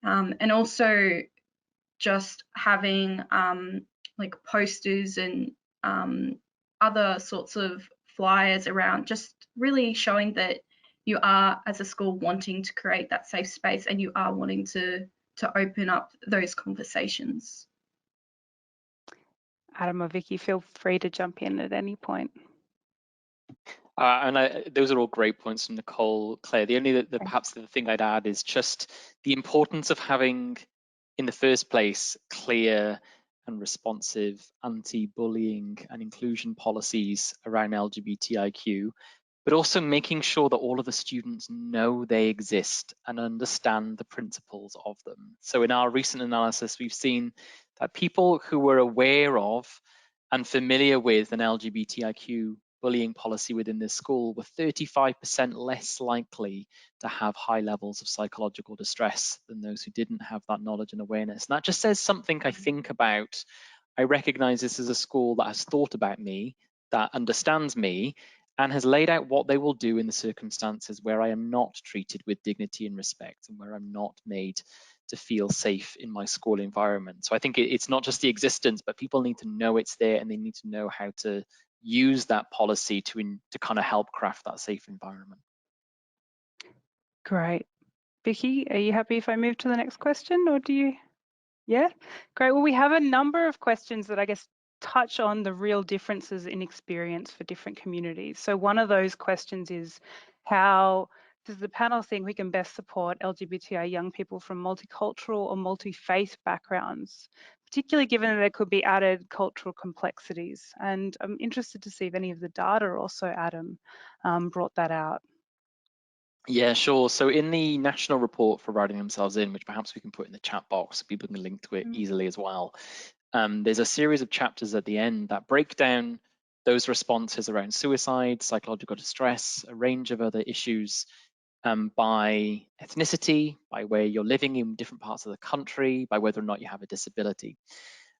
and also just having like posters and other sorts of flyers around, just really showing that you are, as a school, wanting to create that safe space and you are wanting to open up those conversations. Adam or Vicky, feel free to jump in at any point. Those are all great points from Nicole, Claire. The only perhaps the thing I'd add is just the importance of having, in the first place, clear and responsive anti-bullying and inclusion policies around LGBTIQ, but also making sure that all of the students know they exist and understand the principles of them. So in our recent analysis, we've seen that people who were aware of and familiar with an LGBTIQ bullying policy within this school were 35% less likely to have high levels of psychological distress than those who didn't have that knowledge and awareness. And that just says something I think about. I recognize this as a school that has thought about me, that understands me, and has laid out what they will do in the circumstances where I am not treated with dignity and respect and where I'm not made to feel safe in my school environment. So I think it's not just the existence, but people need to know it's there and they need to know how to use that policy to kind of help craft that safe environment. Great. Vicky, are you happy if I move to the next question, or do you? Yeah, great. Well, we have a number of questions that I guess touch on the real differences in experience for different communities. So one of those questions is, how does the panel think we can best support LGBTI young people from multicultural or multi-faith backgrounds, particularly given that there could be added cultural complexities? And I'm interested to see if any of the data also, Adam, brought that out. Yeah, sure. So in the national report for writing themselves in, which perhaps we can put in the chat box so people can link to it easily as well, there's a series of chapters at the end that break down those responses around suicide, psychological distress, a range of other issues by ethnicity, by where you're living in different parts of the country, by whether or not you have a disability.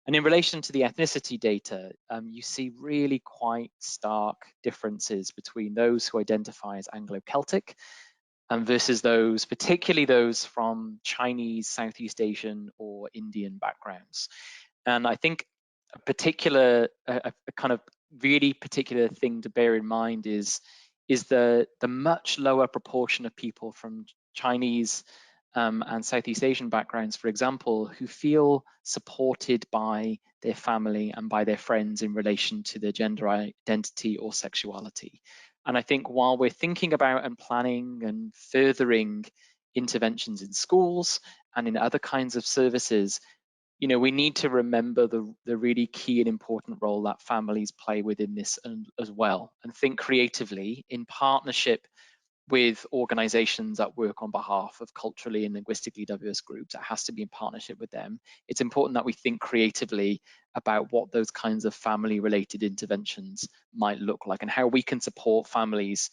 And in relation to the ethnicity data, you see really quite stark differences between those who identify as Anglo-Celtic versus those, particularly those from Chinese, Southeast Asian or Indian backgrounds. And I think a kind of really particular thing to bear in mind is the much lower proportion of people from Chinese and Southeast Asian backgrounds, for example, who feel supported by their family and by their friends in relation to their gender identity or sexuality. And I think while we're thinking about and planning and furthering interventions in schools and in other kinds of services, you know, we need to remember the really key and important role that families play within this as well, and think creatively in partnership with organizations that work on behalf of culturally and linguistically diverse groups. It has to be in partnership with them. It's important that we think creatively about what those kinds of family related interventions might look like and how we can support families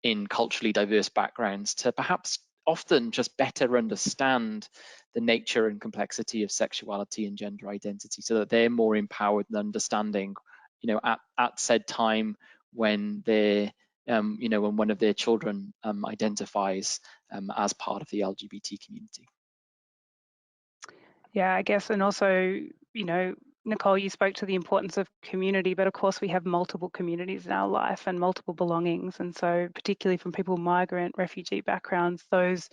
in culturally diverse backgrounds to perhaps often just better understand the nature and complexity of sexuality and gender identity so that they're more empowered and understanding, you know, at said time when they're when one of their children identifies as part of the LGBT community. Yeah, I guess, and also, Nicole, you spoke to the importance of community, but of course we have multiple communities in our life and multiple belongings. And so particularly from people with migrant, refugee backgrounds, those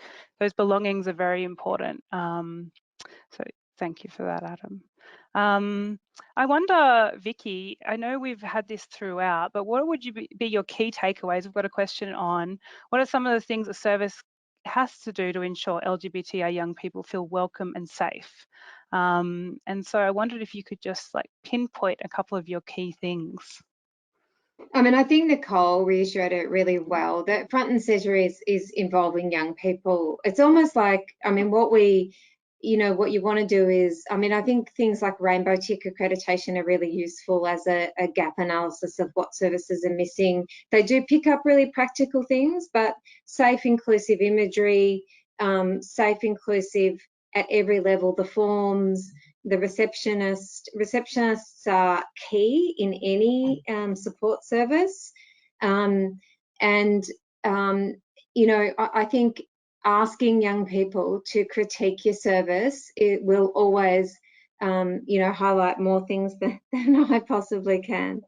belongings are very important. So thank you for that, Adam. I wonder, Vicky, I know we've had this throughout, but what would be your key takeaways? We've got a question on what are some of the things a service has to do to ensure LGBTI young people feel welcome and safe. And so I wondered if you could just like pinpoint a couple of your key things. I mean, I think Nicole reiterated it really well, that front and center is involving young people. It's almost like, I mean, what you want to do is, I mean, I think things like rainbow tick accreditation are really useful as a gap analysis of what services are missing. They do pick up really practical things, but safe, inclusive imagery, safe, inclusive at every level, the forms, the receptionists are key in any support service. I think asking young people to critique your service, it will always, highlight more things than I possibly can.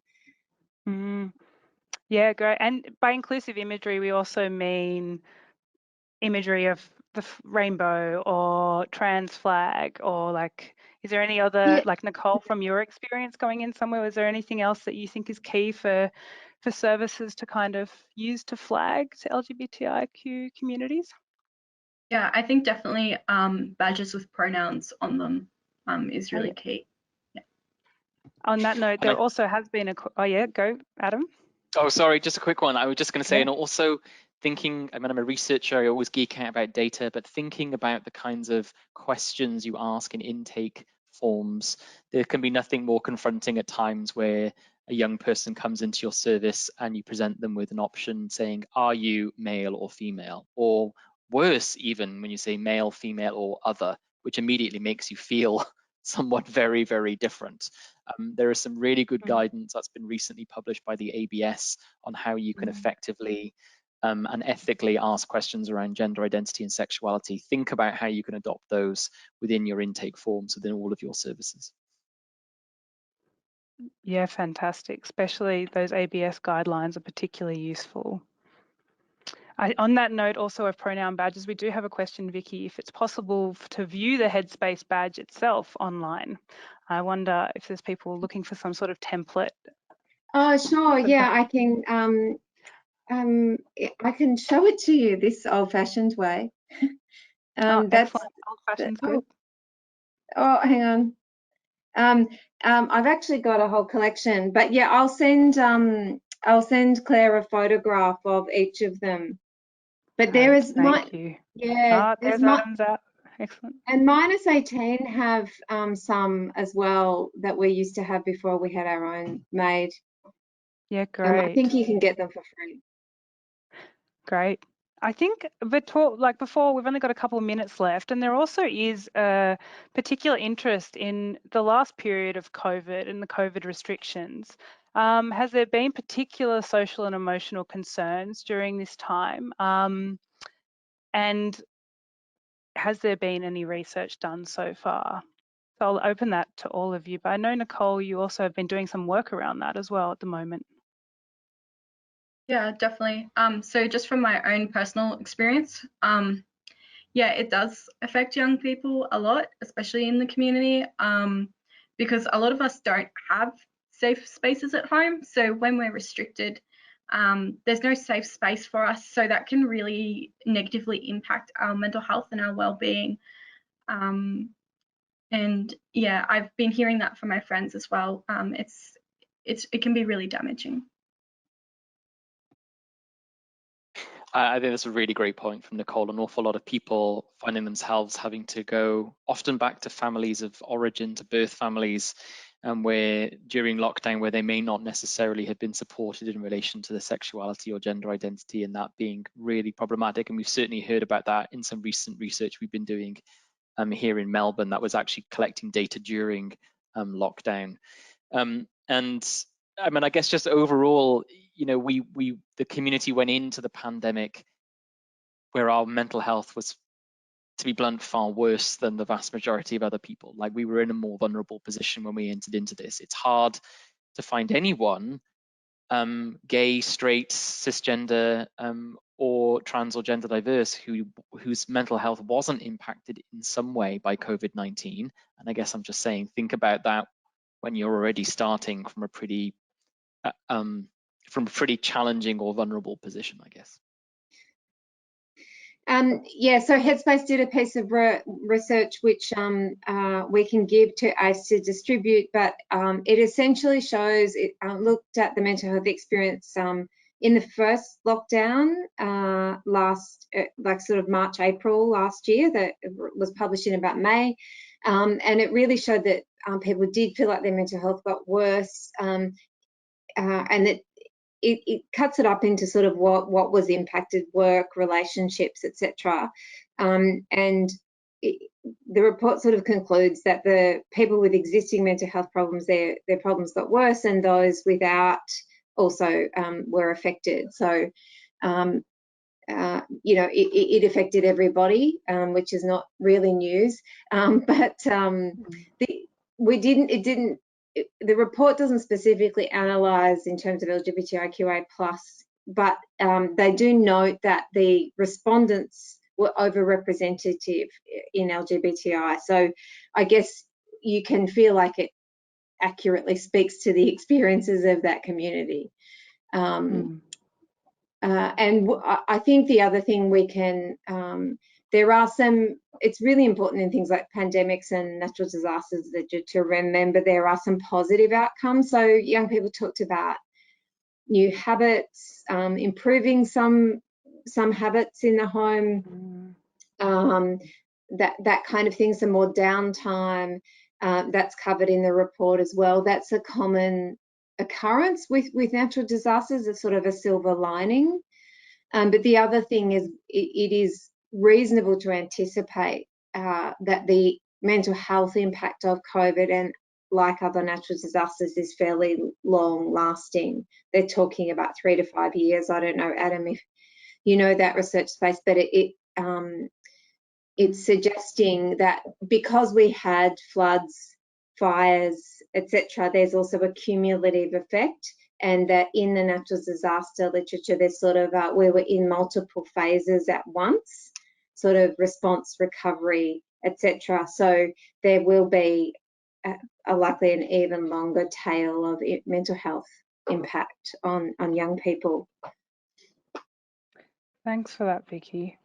Yeah, great. And by inclusive imagery, we also mean imagery of the rainbow or trans flag, or like, is there any other, like Nicole, from your experience going in somewhere, is there anything else that you think is key for services to kind of use to flag to LGBTIQ communities? Yeah, I think definitely badges with pronouns on them is really key. Yeah. On that note, there also has been oh yeah, go Adam. Oh, sorry, just a quick one. I was just going to say, and also thinking, I mean, I'm a researcher, I always geek out about data, but thinking about the kinds of questions you ask in intake forms, there can be nothing more confronting at times where a young person comes into your service and you present them with an option saying, are you male or female? Or worse, even when you say male, female, or other, which immediately makes you feel somewhat very, very different. There is some really good guidance that's been recently published by the ABS on how you can effectively and ethically ask questions around gender identity and sexuality. Think about how you can adopt those within your intake forms within all of your services. Yeah, fantastic. Especially those ABS guidelines are particularly useful. On that note, also of pronoun badges, we do have a question, Vicky, if it's possible to view the Headspace badge itself online. I wonder if there's people looking for some sort of template. Oh, sure. Yeah, I can show it to you this old-fashioned way. That's old-fashioned's good. Oh, hang on. I've actually got a whole collection, but yeah, I'll send Claire a photograph of each of them. But there is thank you. Yeah, there's Adam's out. Excellent. And minus 18 have some as well that we used to have before we had our own made. Yeah, great. I think you can get them for free. Great. I think like before, we've only got a couple of minutes left, and there also is a particular interest in the last period of COVID and the COVID restrictions. Has there been particular social and emotional concerns during this time? And has there been any research done so far? So I'll open that to all of you, but I know, Nicole, you also have been doing some work around that as well at the moment. Yeah, definitely. So just from my own personal experience, yeah, it does affect young people a lot, especially in the community, because a lot of us don't have safe spaces at home. So when we're restricted, there's no safe space for us. So that can really negatively impact our mental health and our well-being. And yeah, I've been hearing that from my friends as well. It can be really damaging. I think that's a really great point from Nicole. An awful lot of people finding themselves having to go often back to families of origin, to birth families, where during lockdown, where they may not necessarily have been supported in relation to their sexuality or gender identity, and that being really problematic. And we've certainly heard about that in some recent research we've been doing here in Melbourne that was actually collecting data during lockdown. And I mean, I guess just overall, you know, the community went into the pandemic where our mental health was, to be blunt, far worse than the vast majority of other people. Like, we were in a more vulnerable position when we entered into this. It's hard to find anyone, gay, straight, cisgender, or trans or gender diverse, whose mental health wasn't impacted in some way by COVID-19. And I guess I'm just saying, think about that when you're already starting from a pretty challenging or vulnerable position, I guess. Yeah, so Headspace did a piece of research which we can give to ACE to distribute, but it essentially shows, it looked at the mental health experience in the first lockdown like sort of March, April last year, that was published in about May, and it really showed that people did feel like their mental health got worse, and that it cuts it up into sort of what was impacted: work, relationships, etc. And the report sort of concludes that the people with existing mental health problems, their problems got worse, and those without also were affected. So, you know, it affected everybody, which is not really news. But the report doesn't specifically analyse in terms of LGBTIQA+, but they do note that the respondents were overrepresentative in LGBTI. So I guess you can feel like it accurately speaks to the experiences of that community. And I think the other thing we can, it's really important in things like pandemics and natural disasters to remember there are some positive outcomes. So young people talked about new habits, improving some habits in the home, that kind of thing, some more downtime, that's covered in the report as well. That's a common occurrence with natural disasters, as sort of a silver lining. But the other thing is, it is reasonable to anticipate that the mental health impact of COVID, and like other natural disasters, is fairly long lasting. They're talking about 3 to 5 years. I don't know, Adam, if you know that research space, but it's suggesting that because we had floods, fires, etc., there's also a cumulative effect, and that in the natural disaster literature, there's sort of we were in multiple phases at once, sort of response, recovery, etc. So there will be a likely an even longer tail of mental health impact on young people. Thanks for that, Vicky.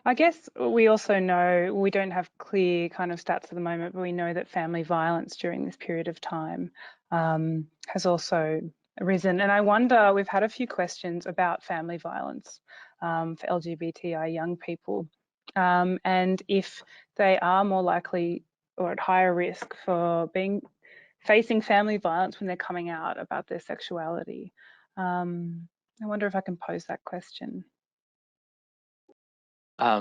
I guess we also know, we don't have clear kind of stats at the moment, but we know that family violence during this period of time has also risen. And I wonder, we've had a few questions about family violence for LGBTI young people, and if they are more likely or at higher risk for facing family violence when they're coming out about their sexuality. I wonder if I can pose that question. I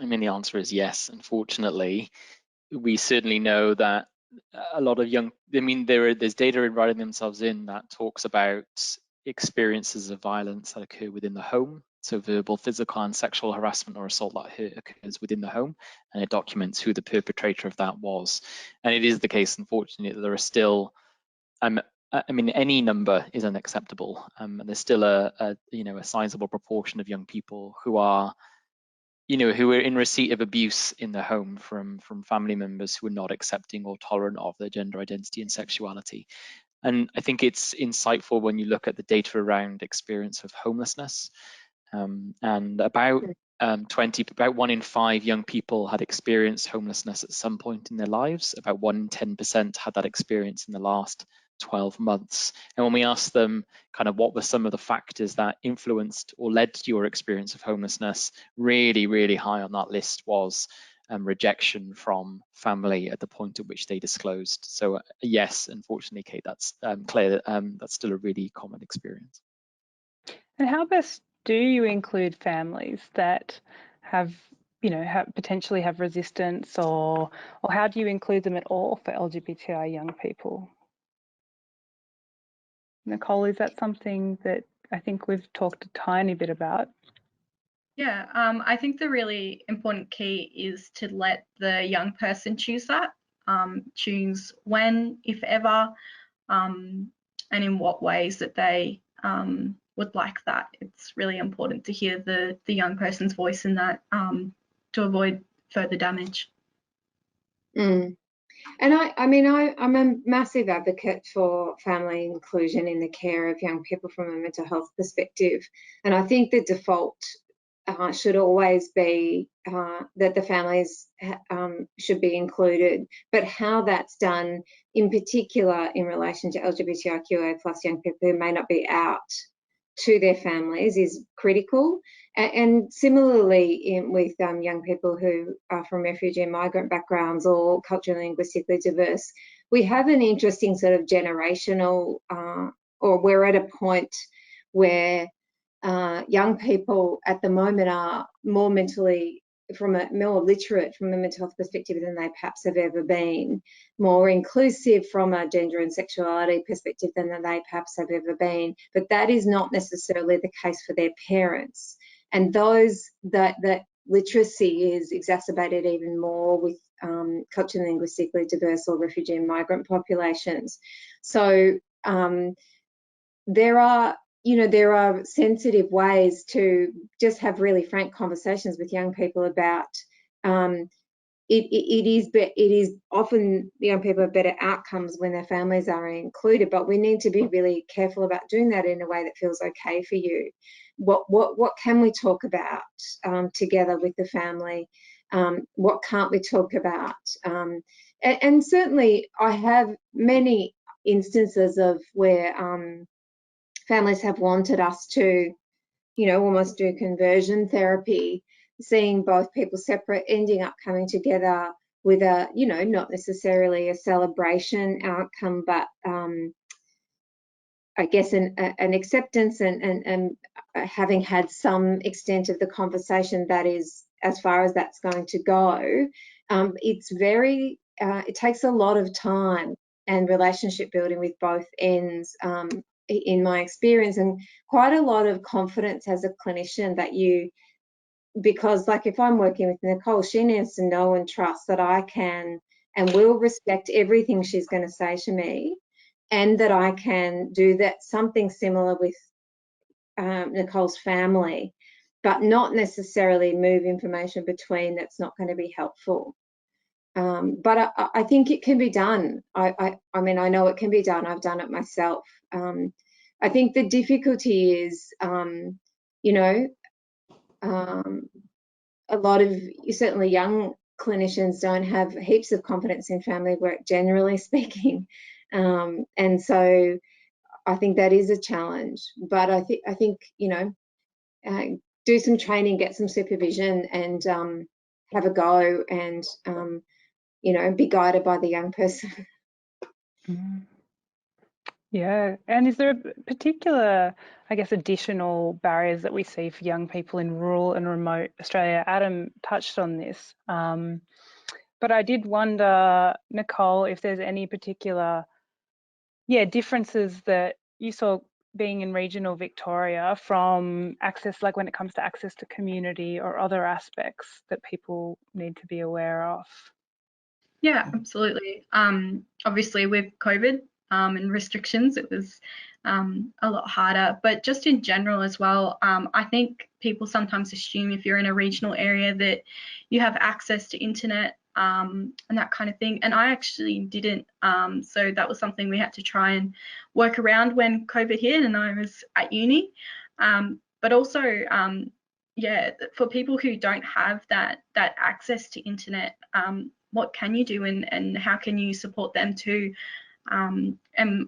mean, the answer is yes. Unfortunately, we certainly know that a lot of young, I mean, there's data in Writing Themselves In that talks about experiences of violence that occur within the home. So verbal, physical, and sexual harassment or assault that occurs within the home, and it documents who the perpetrator of that was. And it is the case, unfortunately, that there are still, I mean, any number is unacceptable. And there's still a sizable proportion of young people who are in receipt of abuse in the home from family members who are not accepting or tolerant of their gender identity and sexuality. And I think it's insightful when you look at the data around experience of homelessness. And about 1 in 5 young people had experienced homelessness at some point in their lives. About 1 in 10% had that experience in the last 12 months. And when we asked them kind of what were some of the factors that influenced or led to your experience of homelessness, really, really high on that list was rejection from family at the point at which they disclosed. So yes, unfortunately, Kate, that's clear. That's still a really common experience. And how best do you include families that have potentially have resistance, or how do you include them at all for LGBTI young people? Nicole, is that something that I think we've talked a tiny bit about? Yeah, I think the really important key is to let the young person choose that, choose when, if ever, and in what ways that they would like that. It's really important to hear the young person's voice in that, to avoid further damage. And I'm a massive advocate for family inclusion in the care of young people from a mental health perspective. And I think the default should always be that the families should be included. But how that's done, in particular in relation to LGBTIQA plus young people who may not be out to their families, is critical. And similarly with young people who are from refugee and migrant backgrounds or culturally and linguistically diverse, we have an interesting sort of generational, or we're at a point where young people at the moment are more literate from a mental health perspective than they perhaps have ever been, more inclusive from a gender and sexuality perspective than they perhaps have ever been. But that is not necessarily the case for their parents. And that literacy is exacerbated even more with culturally and linguistically diverse or refugee and migrant populations. So there are sensitive ways to just have really frank conversations with young people about it is often young people have better outcomes when their families are included, but we need to be really careful about doing that in a way that feels okay for you. What can we talk about together with the family? What can't we talk about? And certainly I have many instances of where families have wanted us to, almost do conversion therapy, seeing both people separate, ending up coming together with a, not necessarily a celebration outcome, but I guess an acceptance and having had some extent of the conversation that is as far as that's going to go. It takes a lot of time and relationship building with both ends, in my experience, and quite a lot of confidence as a clinician that because like if I'm working with Nicole, she needs to know and trust that I can and will respect everything she's going to say to me, and that I can do that something similar with Nicole's family, but not necessarily move information between that's not going to be helpful. But I think it can be done. I mean, I know it can be done. I've done it myself. I think the difficulty is, a lot of certainly young clinicians don't have heaps of confidence in family work, generally speaking. And so I think that is a challenge. But I think do some training, get some supervision, and have a go, and be guided by the young person. Yeah, and is there a particular, I guess, additional barriers that we see for young people in rural and remote Australia? Adam touched on this, but I did wonder, Nicole, if there's any particular, differences that you saw being in regional Victoria from access, like when it comes to access to community or other aspects that people need to be aware of. Yeah, absolutely. Obviously with COVID and restrictions, it was a lot harder, but just in general as well, I think people sometimes assume if you're in a regional area that you have access to internet and that kind of thing. And I actually didn't. So that was something we had to try and work around when COVID hit and I was at uni. But also, for people who don't have that access to internet, what can you do and how can you support them too? And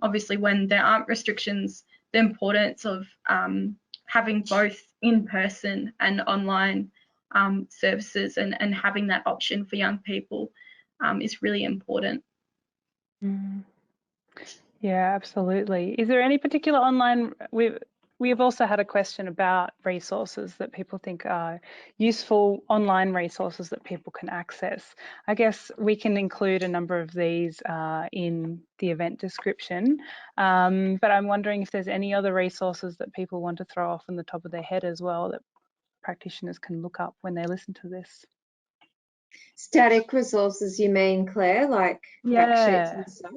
obviously when there aren't restrictions, the importance of having both in-person and online services and having that option for young people is really important. Yeah, absolutely. Is there any particular online We have also had a question about resources that people think are useful, online resources that people can access. I guess we can include a number of these in the event description, but I'm wondering if there's any other resources that people want to throw off on the top of their head as well that practitioners can look up when they listen to this. Static resources, you mean, Claire, like fact sheets and stuff?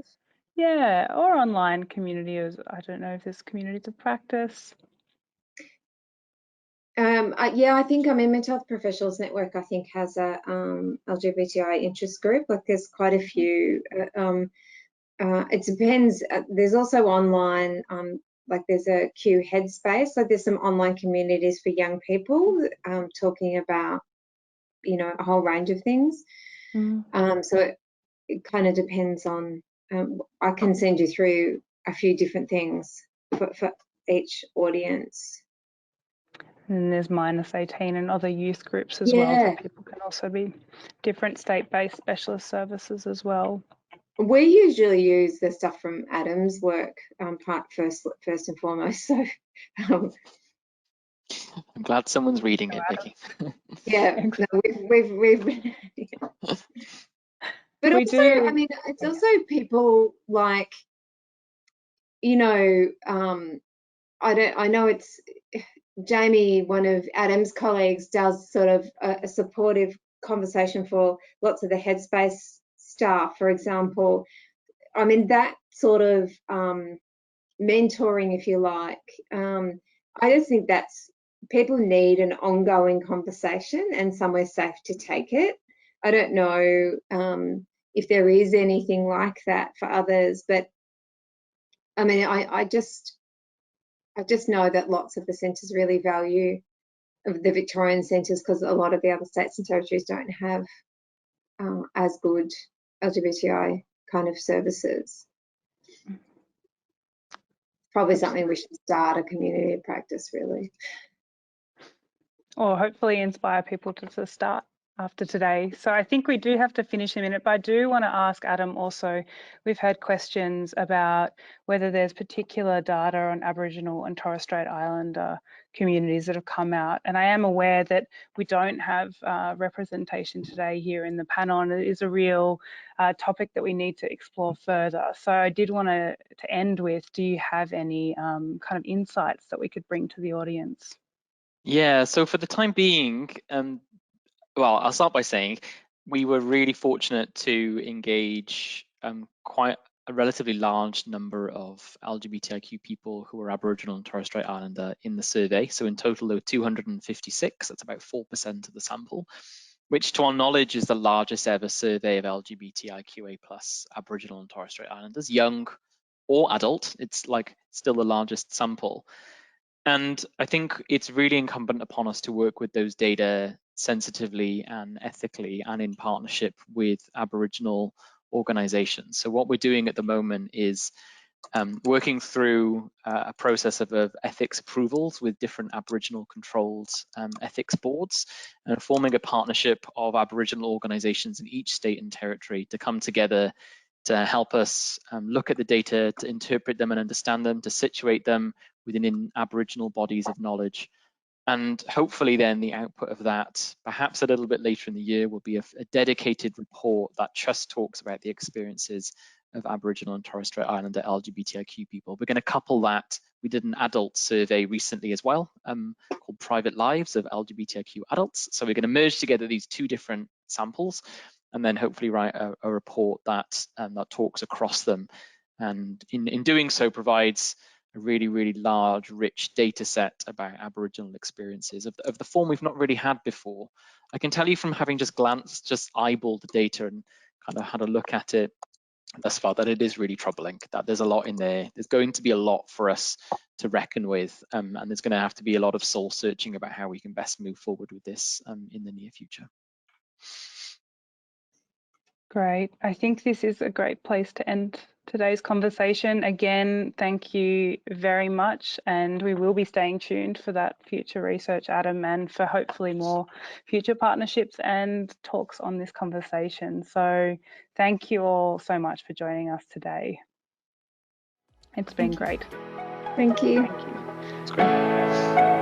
Yeah, or online communities. I don't know if there's communities of practice. Yeah, I think Mental Health Professionals Network, I think, has a LGBTI interest group. Like, there's quite a few. It depends. There's also online, like there's a Q Headspace. Like, there's some online communities for young people talking about, you know, a whole range of things. So it kind of depends on. I can send you through a few different things for each audience. And there's -18 and other youth groups as well that people can also be different state-based specialist services as well. We usually use the stuff from Adam's work first and foremost. So I'm glad someone's reading it, Vicky. Yeah, no, we've but we also, do. I mean, it's also people like, you know, I know it's Jamie, one of Adam's colleagues, does sort of a supportive conversation for lots of the Headspace staff, for example. I mean, that sort of mentoring, if you like, I just think that's, people need an ongoing conversation and somewhere safe to take it. I don't know if there is anything like that for others, but I mean, I just know that lots of the centres really value the Victorian centres, because a lot of the other states and territories don't have as good LGBTI kind of services. Probably something we should start a community of practice, really. Or hopefully inspire people to start after today. So I think we do have to finish in a minute, but I do want to ask Adam also, we've had questions about whether there's particular data on Aboriginal and Torres Strait Islander communities that have come out. And I am aware that we don't have representation today here in the panel, and it is a real topic that we need to explore further. So I did want to end with, do you have any kind of insights that we could bring to the audience? Yeah, so for the time being, well, I'll start by saying we were really fortunate to engage quite a relatively large number of LGBTIQ people who were Aboriginal and Torres Strait Islander in the survey. So in total, there were 256, that's about 4% of the sample, which to our knowledge is the largest ever survey of LGBTIQA+ Aboriginal and Torres Strait Islanders, young or adult. It's like still the largest sample. And I think it's really incumbent upon us to work with those data sensitively and ethically and in partnership with Aboriginal organisations. So what we're doing at the moment is working through a process of ethics approvals with different Aboriginal controlled ethics boards, and forming a partnership of Aboriginal organisations in each state and territory to come together to help us look at the data, to interpret them and understand them, to situate them within Aboriginal bodies of knowledge. And hopefully then the output of that, perhaps a little bit later in the year, will be a dedicated report that just talks about the experiences of Aboriginal and Torres Strait Islander LGBTIQ people. We're going to couple that. We did an adult survey recently as well, called Private Lives of LGBTIQ Adults. So we're going to merge together these two different samples and then hopefully write a report that talks across them. And in doing so provides a really, really large, rich data set about Aboriginal experiences of the form we've not really had before. I can tell you from having just eyeballed the data and kind of had a look at it thus far that it is really troubling, that there's a lot in there. There's going to be a lot for us to reckon with, and there's going to have to be a lot of soul searching about how we can best move forward with this in the near future. Great. I think this is a great place to end today's conversation. Again, thank you very much, and we will be staying tuned for that future research, Adam, and for hopefully more future partnerships and talks on this conversation. So thank you all so much for joining us today. It's been great. Thank you. Thank you. That's great.